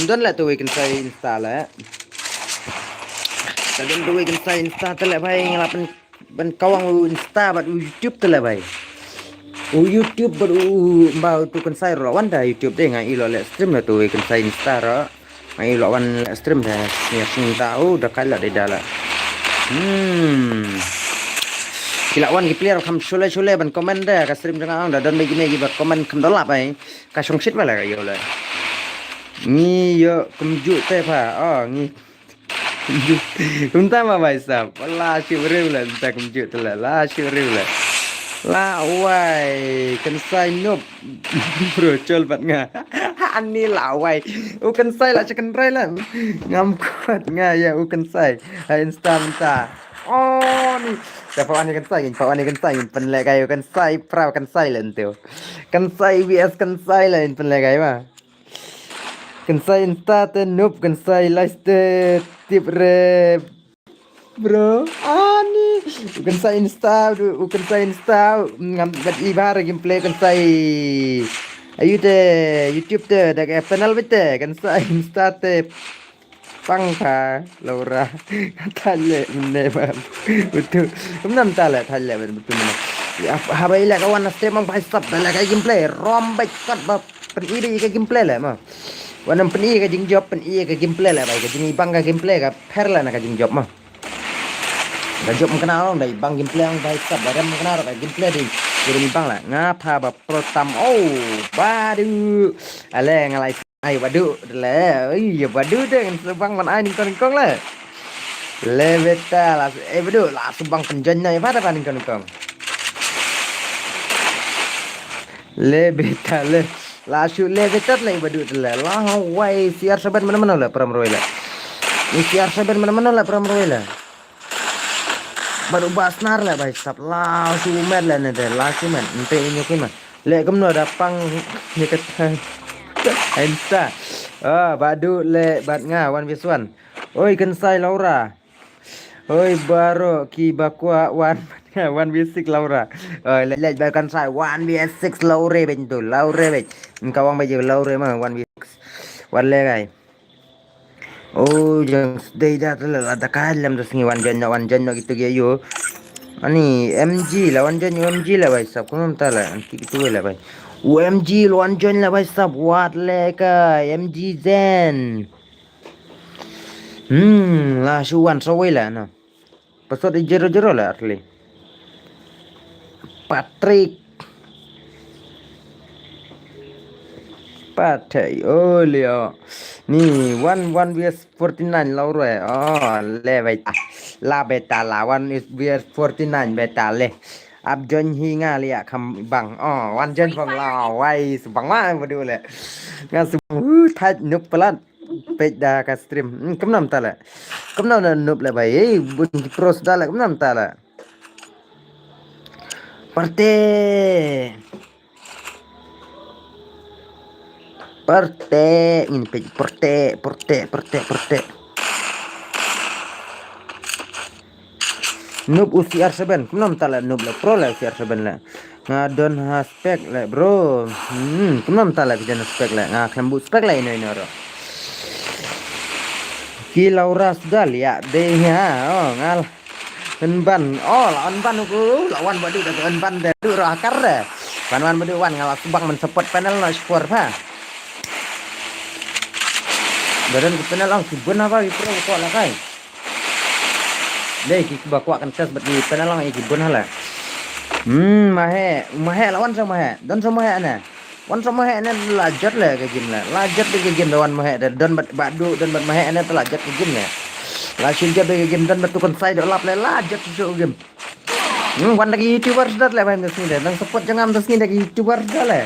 don la tu kan sai Insta la dan tu kan sai Insta te le bhai ngalapan ban kawang Insta bat YouTube te le bhai YouTube bat mbau tu kan sai ro wan da YouTube de ngai lo le stream la tu kan sai Insta ro ngai lo wan stream da ya sing tahu da kala de dala kila wan ki player kam chule ban comment da ka stream jang da dan megi ba comment kam dolap ai ka song sit ba la yo le ni yo kumju te pha ni chúng ta mà bài sập la chịu rêu là ta cũng chịu là la chịu rêu là la hoài cần sai nộp rồi chơi bạn ngà anh đi lão hoài cần sai là cho cần ray là ngâm quạt ngà ya cần sai hay insta niแต่พออันนี้กันใส่เป็นอะไรกันใส่เปล่ากันใส่เลยเตียวกันใส่ vs กันใส่เลยเป็นอะไรวะกันใส่ Insta เต้นนุบกันใส่ไลฟ์เตติบเรbro ani kan sai Insta ngam bat ibar gameplay kan sai ayu te YouTube te da channel bete kan sai Insta te pangka Laura thalle ne ba betul kumnam tala thalle betul habai la kawan stream mang bai sab la kai gameplay rombek kat ba pen ide ke gameplay la ma wanam pen ide ke jing job pen ide ke gameplay la bai ke jing bang ka gameplay ka per la na ka jing job ma da job kenal dai bang gameplay ang bai sab da ram kenal ka gameplay di jadi bang la ngapa ba protam badu ale ngalai ai badu le ya badu de sebang man ai ning kong la le beta la badu la sebang penjan na ba da ning kong le beta le la shu le beta le badu le la wai siar saban mana la pram roi la ni siar saban mana la pram roi la baru basnar la bai sap la shu met la ne de la shu met nte ni kin ma le kum no da pang ni ka Insta badu le bat nga 1v1 oi kan sai Laura oi baro ki bakwa 1v6 Laura le ba kan sai 1v6 Laura ben tu Laura ben kawang ba je Laura ma 1v6 wan le gai jang dei da la kalam da singi wan jan no gitu ge yo ani MG la wan jan MG la bai sab kum ta la gitu la bai UMG luan join lah guys sab wat leka MG Zen lah suan sawai lah no pasal di jero lah asli Patrick Patai Leo ni 1 vs 49 Laura le beta la beta la 1 vs 49 beta le ab join hinga lia kam bang wan jen phong la wai bang ma ma du le nga su thaj nup pelan pej da ka stream kam nam ta la kam nam nup le bai bun pros da la kam nam ta la Perte ini page perte noob UCR7 kenapa tak lah noob lah pro lah UCR7 lah ngadon spek lah bro kenapa tak lah kejana spek lah kembut spek lah ini orang Kilaura sudah lihat deh ngal ban lawan ban aku lawan badu dah ban dah tu akar dah ban badu wan ngalah subang men support panel nak skor ha badan ke panel lang subun apa pro ko lah kai deh ki bakwa kan tes bagi panel lang iki bun hala mahe lawan sama mahe dan sama mahe na wan sama mahe na lajat lah ke game lah lajat ke game lawan mahe dan badu dan mahe na lajat ke game lah langsung je bagi game dan betul konsai dah lap lah jat tu game wan lagi youtuber sudah lah main sini dah dan support jangan sini lagi youtuber dah lah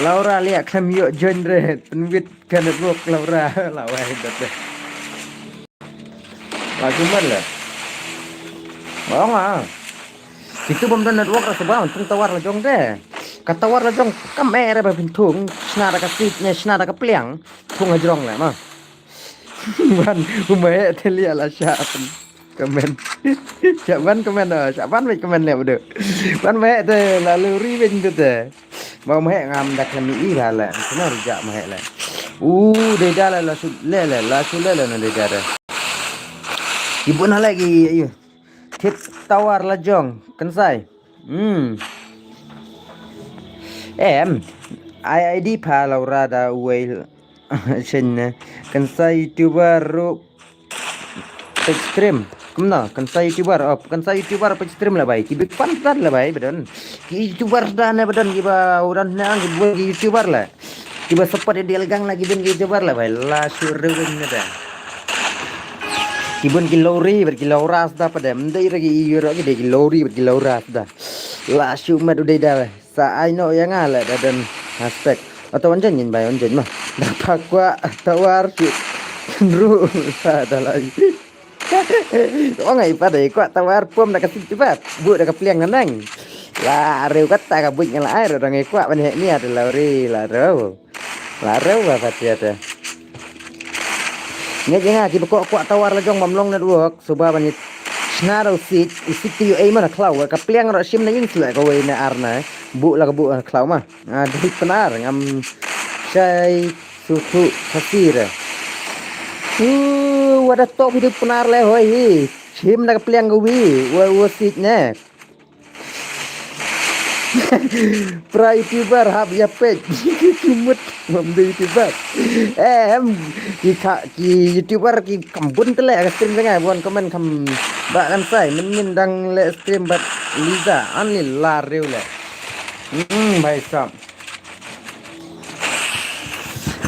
Laura lihat kami yuk genre penwit kan network Laura lawan dah deh langsung lah bawang itu bom network rasa bawang tawar lah jong deh kata war lah jong kamera pintung senara kasihnya senara kepliang tung ajrong lah mah Ban umai telia lah siapa komen siapan komen siapan baik komen le bodoh ban mai te lalu ribeng tu te mau mai ngam dak kami lah lah semua rujak mai lah deda lah sulle na deda dah ibu nak lagi ayo tip tawar lah jong kensai ID pa Laura da uai sen kan saya youtuber stream kemana kan saya youtuber stream lah baik big fan lah baik badan youtuber dah na badan giba uran na giba youtuber lah giba support dia legang lagi ben youtuber lah baik la surun dah kibun kilori berkiloras dah pada mendai lagi euro lagi de kilori berkiloras dah la sumat udah dah sa I know yang ala dan aspek atau onjen bay onjen mah dapat gua tawar ru ada lagi ngai pada gua tawar pom dah kasih cepat bu dah kepliang nang lah reu kata kabut ngala air orang gua ban ni ada lari larau apa tiada ni jangan kita kuat tawar lajong mamlong network sebab banyak snaro sit tu mana klau kepliang rak sim nang selak kau na arna bu lah bu klau mah dari penar ngam saya suku Khasi dah wadah top hidup penar le hoi sim nak peliang gawi wasit ne pra youtuber hab ya page kumut membeli youtuber ki youtuber ki kambun tele stream jangan buan komen kam bak kan sai menin dang le stream bat Liza anil la reu le bhai sab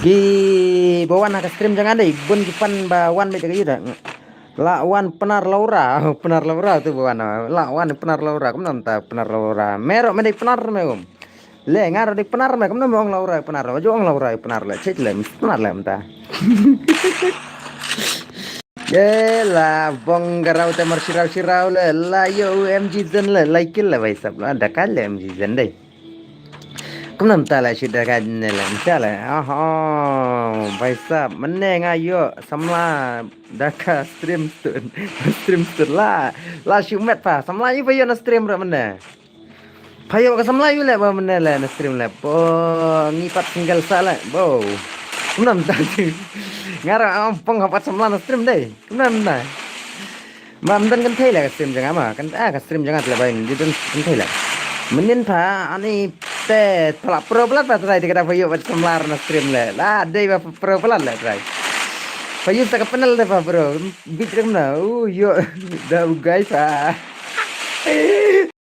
di bawan nak stream jangan deh bun kipan bawan baca kayu dah lawan penar Laura tu bawan lawan penar Laura kamu nonton penar Laura merok mendek penar megom le ngar dek penar megom nonton Laura penar jong Laura penar le cek le penar le mentah lah bong garau temar sirau le la yo UMG zen le like le bhai sab ada kal le UMG zen deh kamu nampak lah sudah kan lah misalnya bhai sab meneng ayo samla daka stream lah syumet pa samla yu bayo na stream ra mana bayo ka samla yu le ba mana la na stream le bo ngipat tinggal salah bo kamu nampak ngara ampong hapat samla na stream deh kamu nampak mam dan kan thai lah stream jangan mah kan ka stream jangan lah bain di dan kan thai lah menin pa ani te pelak pro pelat pa try dikata payo pat semlar na stream le lah dei pa pro pelat le try payo tak kenal deh pa bro bitrem na yo dah guys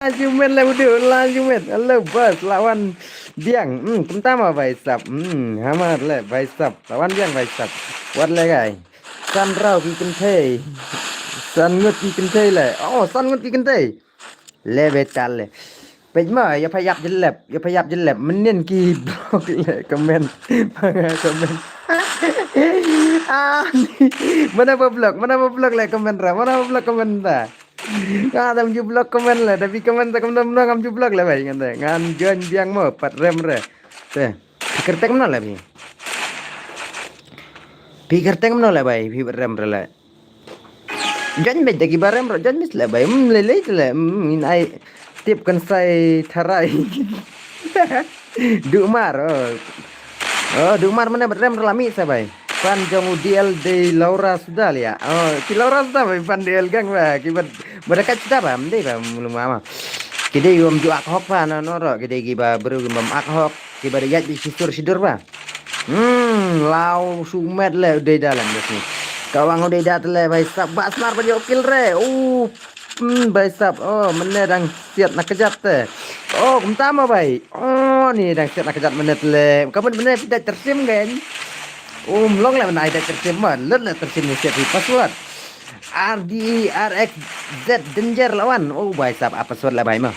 lanjumen le udah lanjumen halo bos lawan biang pertama bhai sab hamar le bhai sab lawan biang bhai sab wat le guys san rau ki kentei san ngut ki kentei le san ngut ki kentei le betal le Pej mah ya payap jelap menin ki blog le komen mana blog le komen ra mana blog komen ta Ngadam jublok komen lah, tapi komen tak komen ngam jublok lah bay ngante. Ngan jon biang mo pat rem re. Teh. Pikir tek mana lah bi. Pikir tek mana lah bay, pikir rem re lah. Jon bay taki barem ro jon mis lah bay. Lele lah. In ai tip kan sai tharai. Dumar oh. Oh, dumar mana rem relami sa bay. Pan jong UDL de Laura sudah ya. Oh, ki Laura sudah bay pan DL gang ba. Ki berakat sudah ba, mendai ba mulu mama. Kide yom ju ak hok pa no ro kide ki ba beru bam ak hok ki ba yat bi sidur ba. Lau sumet le de dalam des ni. Kawang de dat le bay sab basnar ba yo kil re. Bay sab. Oh, mene dang siat nak kejap te. Oh, kumtama bay. Oh, ni dang siat nak kejap menet le. Kapan mene tidak tersim kan? Long lah mana ada tersim man. Let lah tersim ni siap password. RDRXZ danger lawan. Oh, bay sab apa password lah bay mah.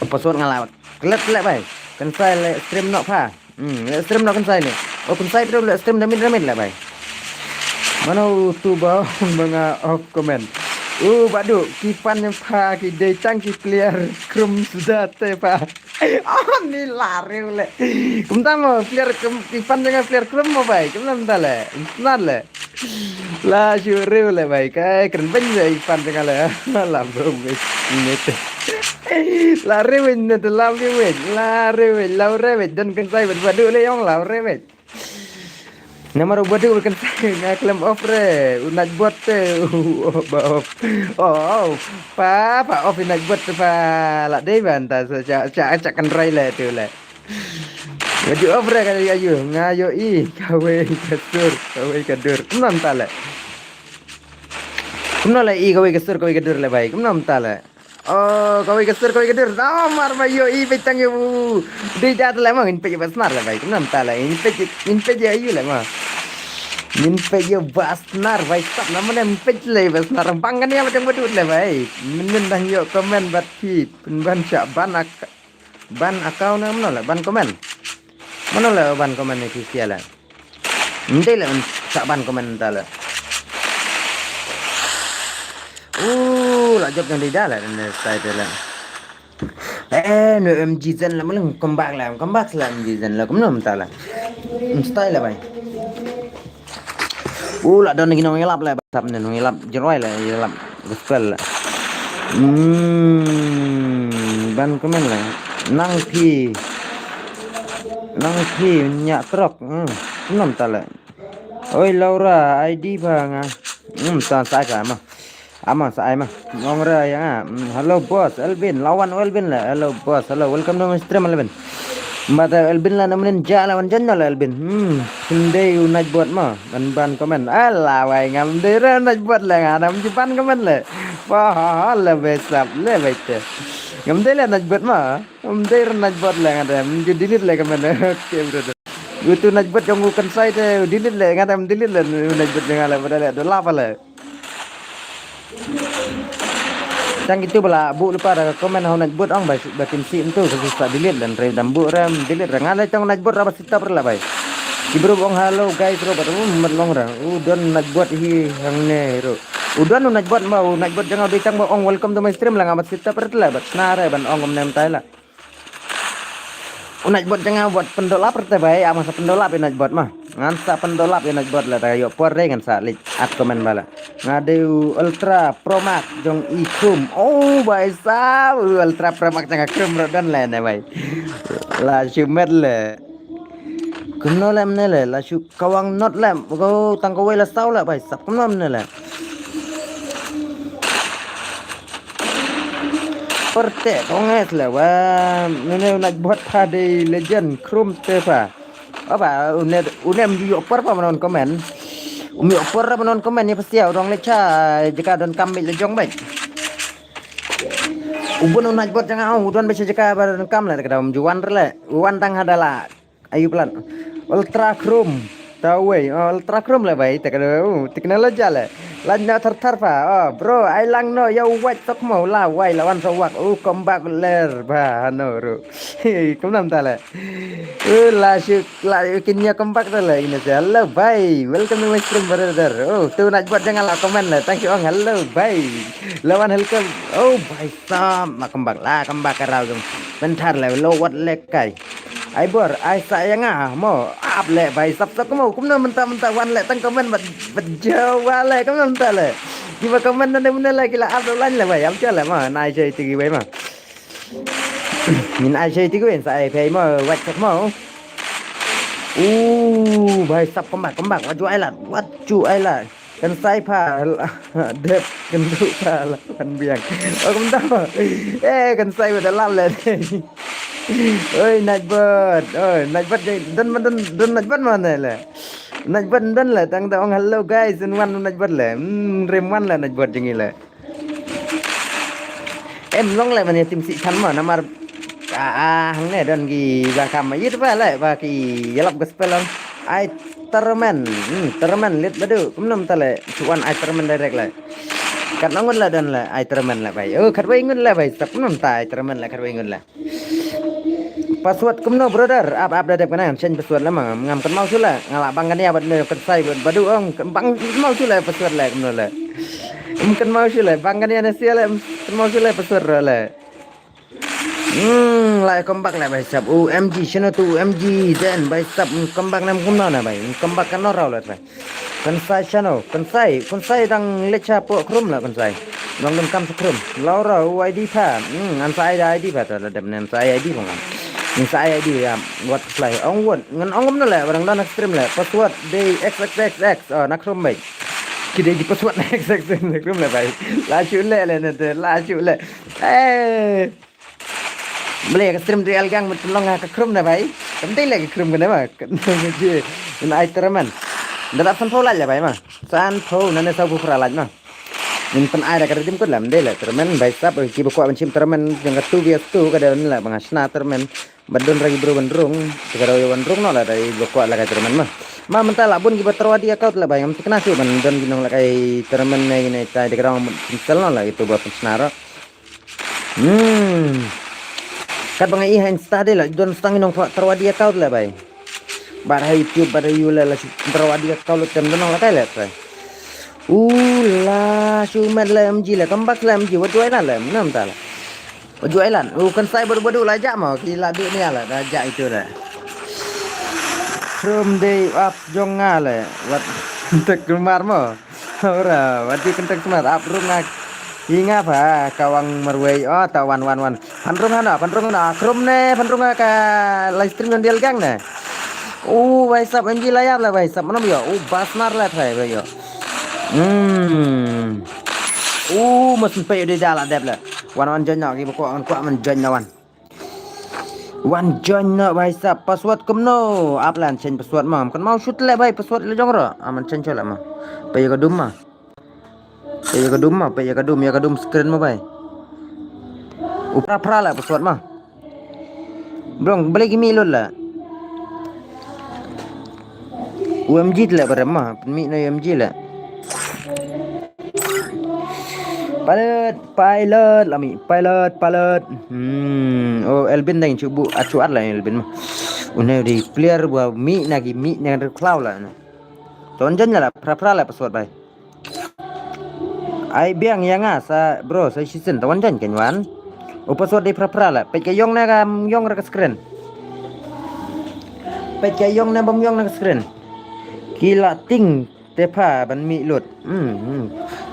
Password ngalawak. Kelet lah bay. Kan saya le stream nok pa. Stream nok kan saya ni. Oh, kan saya perlu stream damit lah bay. Mana tu bau mga off comment. Badu kipan yang pa ki decang ki player krum sudah te pa. Oh ni lari le. Kumtamo player kipan dengan player krum mo bay. Kumtam tale. Isnar le. La syuri le bay. Kai keren banyak kipan dengan le. Lah bro ini te. Lari win te lari win. Lari win laure win dan kan saya badu le yang laure win. Nama robot itu kan saya klaim off re, nak buat te, off, pa off nak buat pa, lah deh bantah cak kan rai le tu le. Jadi off re kan ayu, ngayo kawe kadur, kenam tak le. Kenal le kawe kadur le baik, kenam tak le. Oh, kawe kadur, mar bayo petang yo, di jat le mah in pe basnar le baik, kenam tak le, in pe ayu le mah. Minpe yo basnar baik tak namanya minpe le basnar pangkan ya macam betul le baik menendang yo komen bat ki ban cak ban akau nama lah ban komen mana lah ban komen ni sia lah nanti lah cak ban komen tak lah lah job yang tidak lah saya tu lah no MG zen lah malang kembang lah MG zen lah kamu tak lah style lah baik. Lah don lagi nong elap lah basap ni nong elap jeroi lah elap gospel lah. Ban komen lah. Nang pi nyak trok. Nam tala. Oi Laura ID bang. Tan sai ka mah. Ama sai mah. Ngong ra ya. Hello boss Elvin lawan Elvin lah. Hello boss. Hello welcome to my stream Elvin. Mata Elvin lah nemenin jalan lah Elvin. Sendai nak buat mah ban komen. Alah wai ngam dera nak buat lah ngadam ban komen le. Wah lah besap le baca. Ngam dera nak buat mah. Ngam dera nak buat lah ngadam. Delete lah komen. Okay brother. Itu nak buat yang bukan saya tu delete lah ngadam delete lah nak buat dengan lah pada ada lapa lah. Sang itu bala bu lupa ada komen hau nak buat ong batin si itu susah delete dan re dambu ram delete ngala tong nak buat rabat sita perla bai. Ibro ong halo guys ro baru merlong ra. Udon nak buat hi hang ne ro. Udon nak buat mau nak buat jangan ditang ong welcome to my stream lah ngamat sita perla bat snare ban ong nem tai lah. Nak buat jangan buat pendolap perta bai ama sa pendolap nak buat mah. Ngan sa pendolap nak buat lah tayo por re ngan sa lik at komen bala. Ngadu ultra pro max jong ikum. Oh bai sa ultra pro max jangan krum rodan lah ne bai. La syumet le. Kuno lem ne le la syu kawang not lem. Go tangko wei la sau la bai sap kuno ne le. Pertek konges lah wah ini nak buat pada legend krum tepa apa unem di opor apa menon komen umi opor apa menon komen ni pasti orang leca jika don kambing lejong baik ubun nak buat jangan udon bisa jika badan kam lah kedam juan rela uan tang adalah ayu pelan ultra krum tahu ultra krum lah baik tak ada teknologi lah Lanjut tertar pa. Oh, bro, I lang no yo wait sok mau la wai lawan sawak. Comeback ler ba no ro. Kum nam ta le. La syuk la kinnya comeback ta le ini se. Hello bye. Welcome to my stream brother. Oh, tu nak buat jangan la komen le. Thank you ong. Hello bye. Lawan helcom. Oh, bye sam. Mak comeback karau jom. Bentar le lo wat lek kai. Ai bor, ai sayang mo up le bai sắp sắp mo cũng nó mentah wan le tang komen bat jawa le cũng mentah le. Kiba komen nang mana le kila up lan le bai am chưa le mà nai chơi tigi bai mà. Nhìn ai chơi tigi bai sai pay mo wat sắp mo. Bai sắp comeback wat chu ai la. Kan sai pa dep kan lu pa la kan biang. Oh cũng tahu. Kan sai pada lam le. Oi najbot dan najbot mana le najbot dan le tang tang hello guys and one najbot le rem one le najbot jengi le em long le mana tim si chan ma namar hang ne dan gi ba kam yit ba le ba ki yalap gospel on ai termen lit badu kumnam ta le chuan ai termen direct le kat nongon le dan le ai termen le bai khat bai ngun le bai sap kumnam ta ai termen le khat bai ngun le password kumno brother up dadep kana change password lama ngam kan mau sula ngala bang kan ya bad kan sai badu ong bang mau sula password la kumno la kan mau sula bang kan ya nasia la kan mau sula password la lại comeback lại bài sập UMG channel tu UMG then bài sập comeback nam kumno na bài comeback kan no raw la phải kan sai channel kan sai dang lecha po krum la kan sai long dam kam krum laura ID pa an sai ID pa ta dadep nem sai ID ko ngam ni saya ID ya buat play ong won ngan ongom na le barang dan stream le password day xxxx nak rom baik kide di password xxx nak rom le baik la chu le la chu le boleh stream real gang betul ngah ke krum na baik penting lagi krum kena mah je na iteraman dapat san phola ya baik mah san pho nane sau pura laj mah min pen ai da kada dim ko lam de la termen baik sap ki ba ko ban chim termen jang ka tu vs tu kada la bang asna termen badon ragi bro bandrung kada yo bandrung no la dai ba ko la ka termen mah mentah la bun ki ba terwa dia kau la bayam tikna su ban don ginong la kai termen ne ne tai de kada pinsel no la itu ba pensnara kat bang ai insta de la don stang ginong terwa dia kau la bay bar YouTube bar yu la terwa dia kau la tem don la kai la sai la sumet la MG la comeback la MG wat juai la nam ta la juai lan kan sai bodoh la ja mau ki la du ni la da ja itu la from day up jonga la wat tek kemar mo ora wat di kentek smart up runga hinga pa kawang marwei tawan wan panrung na krum ne panrung ka live stream ndial gang ne vai sap MG la ya la vai sap manam yo basnar la thai ba yo mesin pay udah jalan deh lah. Wan join nak, ibu kuat man join lawan. Wan join nak bahasa password kumno. Upland change password mah. Kan mau shoot le baik password le jong ro. Aman change lah mah. Pay ka dum mah. Pay ka dum screen mah baik. Upra lah password mah. Bro, balik mi lol lah. UMG lah pada mah. Mi na UMG lah. pilot lami pilot Elvin dah cubu acuat lah Elvin mah unai di player buat mi yang cloud lah tonjan lah pra lah password bay ai biang yang sa bro sa season tonjan kenwan password di pra lah pe kayong na kam yong ra screen pe kayong na bom yong na screen kila ting tepa ban mi lut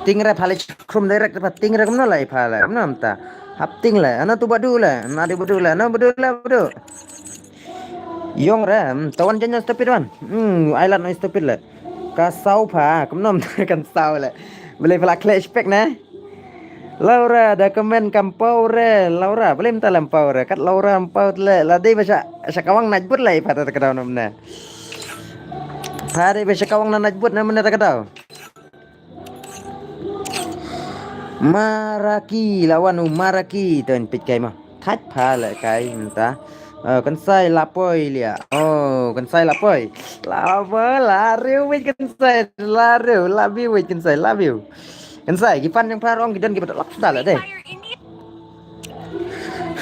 ting ra phale krum direct pa ting ra kamna lai phala kamna amta hap ting la ana tu badu la badu yong ra tawan janya stupid wan island no stupid la ka sau pha kamna kan sau la boleh phala clash pack na Laura da komen kampau re Laura boleh minta lampau re kat Laura lampau la dei baca sakawang najbut lai pha ta kadau namna Hari besok kawang na najbut na mana tak tahu. Maraki lawan Maraki tuan pit kai mah. Thắt pha lại cái ta. Kan sai lapoi lia. kan sai lah poi. Lama lari wait kan sai. Lari labi wait kan sai labi. Kan sai gipan yang parong gidan gipat lak sudah lah deh.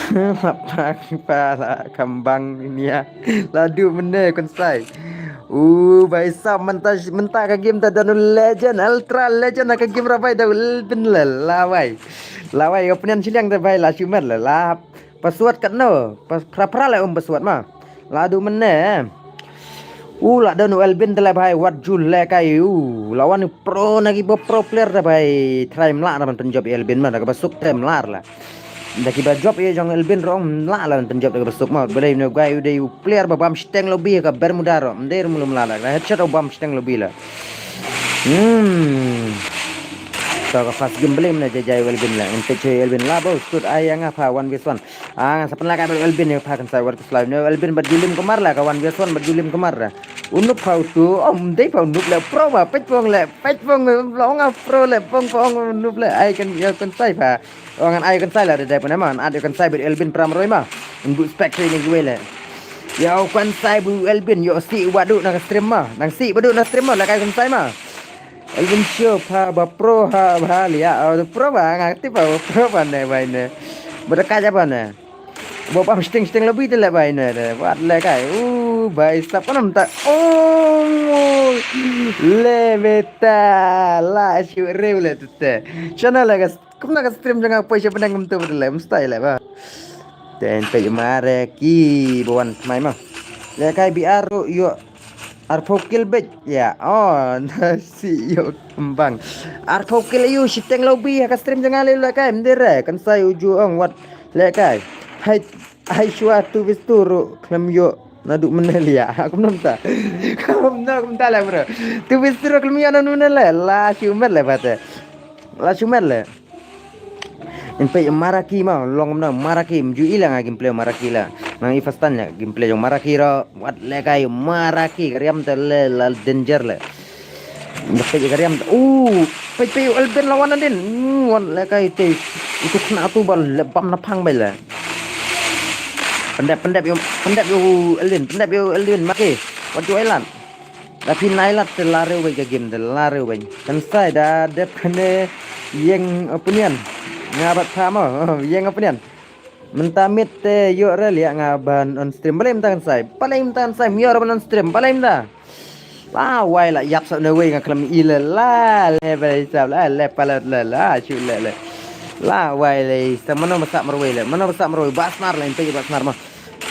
Apa pala kambang ini ya. Ladu mana kan sai. Baisa mentah ke game ta dan legend ultra legend ke game rabai dah ben lawai. Lawai opinion silang dah bai la cuman lah. Pasuat kat no. Pra lah pasuat mah. Ladu mana. Lah dan Elvin telah bai wat jul le kai. Lawan pro lagi pro player dah bai. Try melak dah penjob Elvin mah dah basuk try melar lah. Dah kiba job ye jong Elvin rong la la tan job dah besok mau belai no gai udah player ba bam steng lobby ka bermuda ro ndir mulum la la headshot bam steng lobby la so ka fast game belai na jajai Elvin la ente che Elvin la bo stud ayang apa 1v1 sapan la ka Elvin ne pa kan sai war slide no Elvin berjulim kemar la ka 1v1 berjulim kemar la unup pau tu dei pau nup la pro ba pet pong long pro le pong nup la ai kan ya kan sai pa orang ai kan sai lah dari pun man ada kan sai ber Elvin pram roi mah bu spectre ni gue le ya kan sai bu Elvin yo si wadu nak stream mah nang si badu nak stream mah lah kai kan sai mah Elvin show pa ba pro ha ba lia pro ba ngakti pa pro ba ne bai ne berka ja ba ne bo pam sting lebih tu le bai ne wat le kai bai sap kan ta le beta la shu rew le tu te channel la kum nak stream jangan apa siapa nang tu betul mustahil lah ba ten pe mare ki buan mai mah le kai biar yo ar fokil bet ya si yo kembang ar fokil yo siteng lobby ka stream jangan le kai mdere kan sai uju ong wat le kai hai suatu wisturu klem yo naduk menelia aku namta kamu tak lah bro tu wisturu klem yo nanu menela la shumet le bate la shumet le Inpai maraki mah long na maraki mju ilang gameplay maraki la nang ifastan ya gameplay yang maraki ro wat le kai maraki kariam tele la danger le Dapat kariam pe Elvin lawan din wat le kai te itu kena tu bal lebam napang bai la pendap yo Elvin maki wat jualan tapi nailat telare we game telare we kan sai da depene yang opinion ngabat sama yang apa nian mentamit yo relia ngaban on stream paling tangan sai mior on stream paling dah wai la yap sa newe ngaklam ile la le bai sab la le palat la chu le la wai le samano masak marwe le mana masak marwe basnar lain pe basnar mah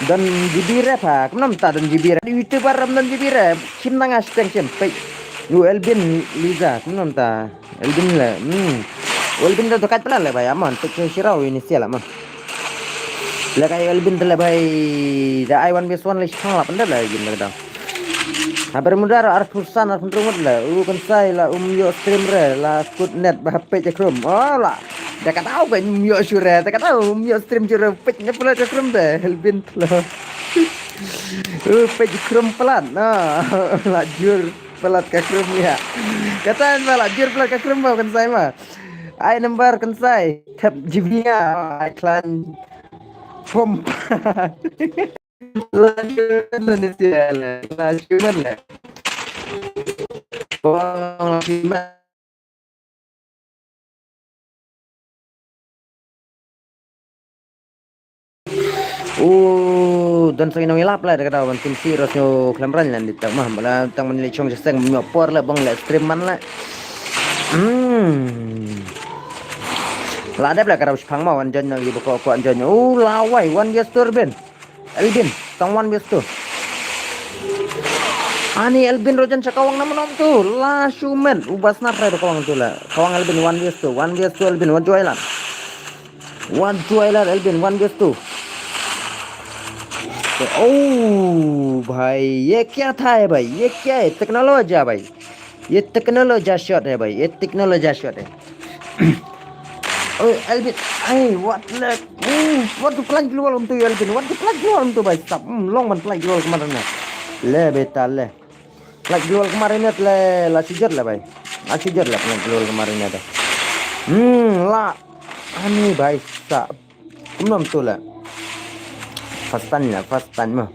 dan jibire pa kenam ta dan jibire youtuber dan jibire sim nang asteng sim pe nu Elvin Liza kenam ta Elvin la Elvin dah dekat pula lah bay aman tek sirau inisial lah mah lah kai Elvin telah bay dah I 1v1 list sang lah pendap lah game dah habar muda ar fusan ar fundrumut lah kan sai lah yo stream re lah skut net bah HP cekrum lah dah kat tahu kan yo sure dah kat tahu yo stream sure page ne pula cekrum dah Elvin lah page cekrum pelan lajur pelat cekrum ya kata lajur pelat cekrum kan sai mah I number kan sai tap jibinya iklan pompa lanjut Indonesia lanjut mana dan saya nak lap lah dekat awak tim serius yo kelameran lah di tak mah malah tang menilai chong seseng menyopor lah bang lah stream man lah lah ada pula karau sepang mau anjan yang ibu kau anjan lawai 1v ben Elvin tang 1v ani Elvin rojan cakawang nama nom tu lah shumen ubas nara tu kawang tu lah kawang Elvin 1v Elvin wajuailan Elvin 1v भाई ये क्या था है भाई ये क्या है टेक्नोलॉजी है भाई ये टेक्नोलॉजी शॉट है भाई ये टेक्नोलॉजी शॉट है Elvin what tu pelan keluar untuk Elvin what tu pelan keluar untuk baik stop long man pelan keluar kemarin le beta le pelan keluar kemarin le la sijar lah baik la sijar lah pelan keluar kemarin ada lah ani baik stop belum tu lah fastan mah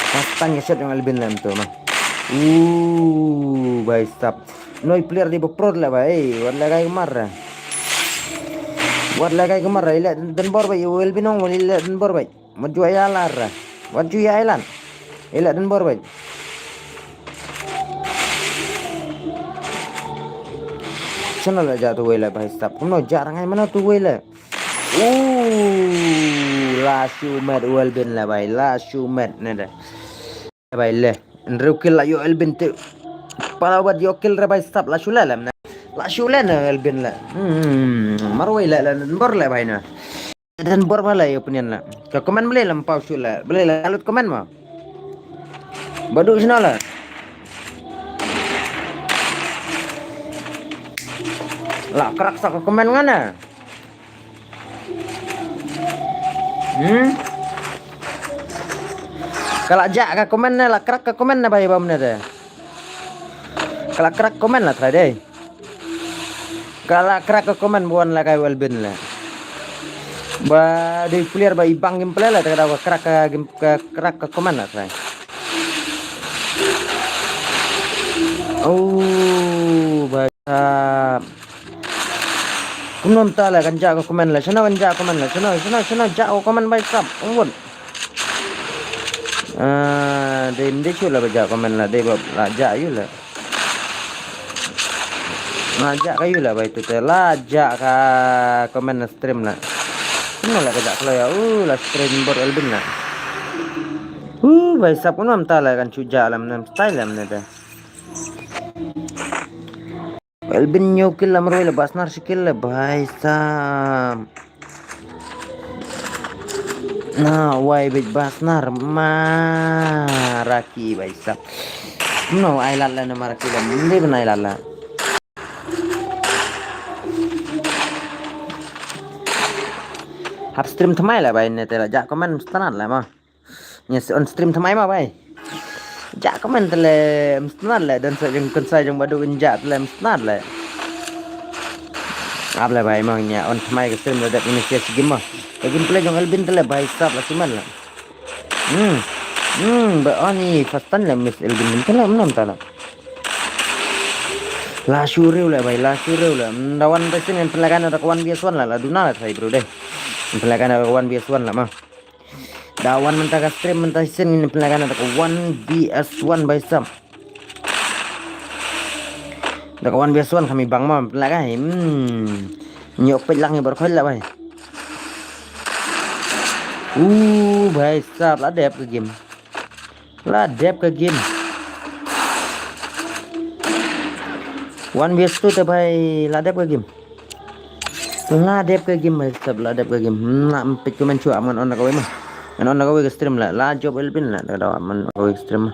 Pastanya shot yang albin lam tu mah. Bhai stop. Noi player di pro lah bhai. Wala kay marra. Wala kay marra ila dan bor bhai. Albin ong ila dan bor bhai. Maju ayalar. Maju ya ailan. Ila dan bor bhai. Sana lah jatuh wala bhai stop. No jarang ay mana tu wala. Last shumet albin lah bhai. Last shumet nada. Bhai le. Nrukil la yo albin tu. Para buat yo kill bhai stop la shula lam na. La shula na albin la. Marwai la bor la bhai na. Dan bor bala yo punian la. Ka komen boleh lam pau shula. Boleh la alut komen ma. Badu sina la. La kerak sa ka komen ngana. Kalau jak ka komen na la kerak ka komen na bhai bam na de. Kalau kerak komen lah tadi. Kalau kerak ke komen buan lah kay albin lah. Ba di player ba ibang game play lah tak ada kerak ke komen lah tadi. Baik. Kumnom ta lah kan jak ke komen lah. Sana kan jak komen lah. Sana jak ke komen baik sap. Ungun. Dia cula ba jak komen lah. Dia ba jak you lah. Ngajak kayu lah baik tu lajak ka komen stream lah. Mana lah kejak kalau ya. Lah stream bor albin lah. Baik sap pun tak lah kan cuja lah menam style lah menada. Albin nyokil lah meroi lah basnar sikil lah baik sap. Nah, why big basnar maraki baik sap. No, ailat lah nama maraki lah. Mende pun ailat lah. Hap stream thamai lah bhai ne tela jak komen mstanat lah mah. Nyes on stream thamai mah bhai. Jak komen tele mstanat lah dan sajeng konsai jeng badu injak tele mstanat lah. Ap lah bhai mah nya on thamai ke stream dak ini sia game mah. Game play jeng albin tele bhai sap lah cuman lah. Ba oni fastan lah miss albin tele menam tala. La syureu lah bhai, la syureu lah. Dawan pesin yang pelakan ada kawan biasuan lah duna lah saya bro deh. Pelakan ada kawan BS1 lah mah. Dawan mentah ka stream mentah sin ini pelakan ada kawan BS1 by Sam. Ada kawan BS1 kami bang mah pelakan. Nyok pelang ni berkhol lah bhai. Bhai sab lah dep ke game. Lah dep ke game. 1vs2 tu bhai lah dep ke game. Ladep ke game bhai sab ladep ke game nak pit komen chua man on ka we mah on ka we ke stream la job elpin la da man ka we stream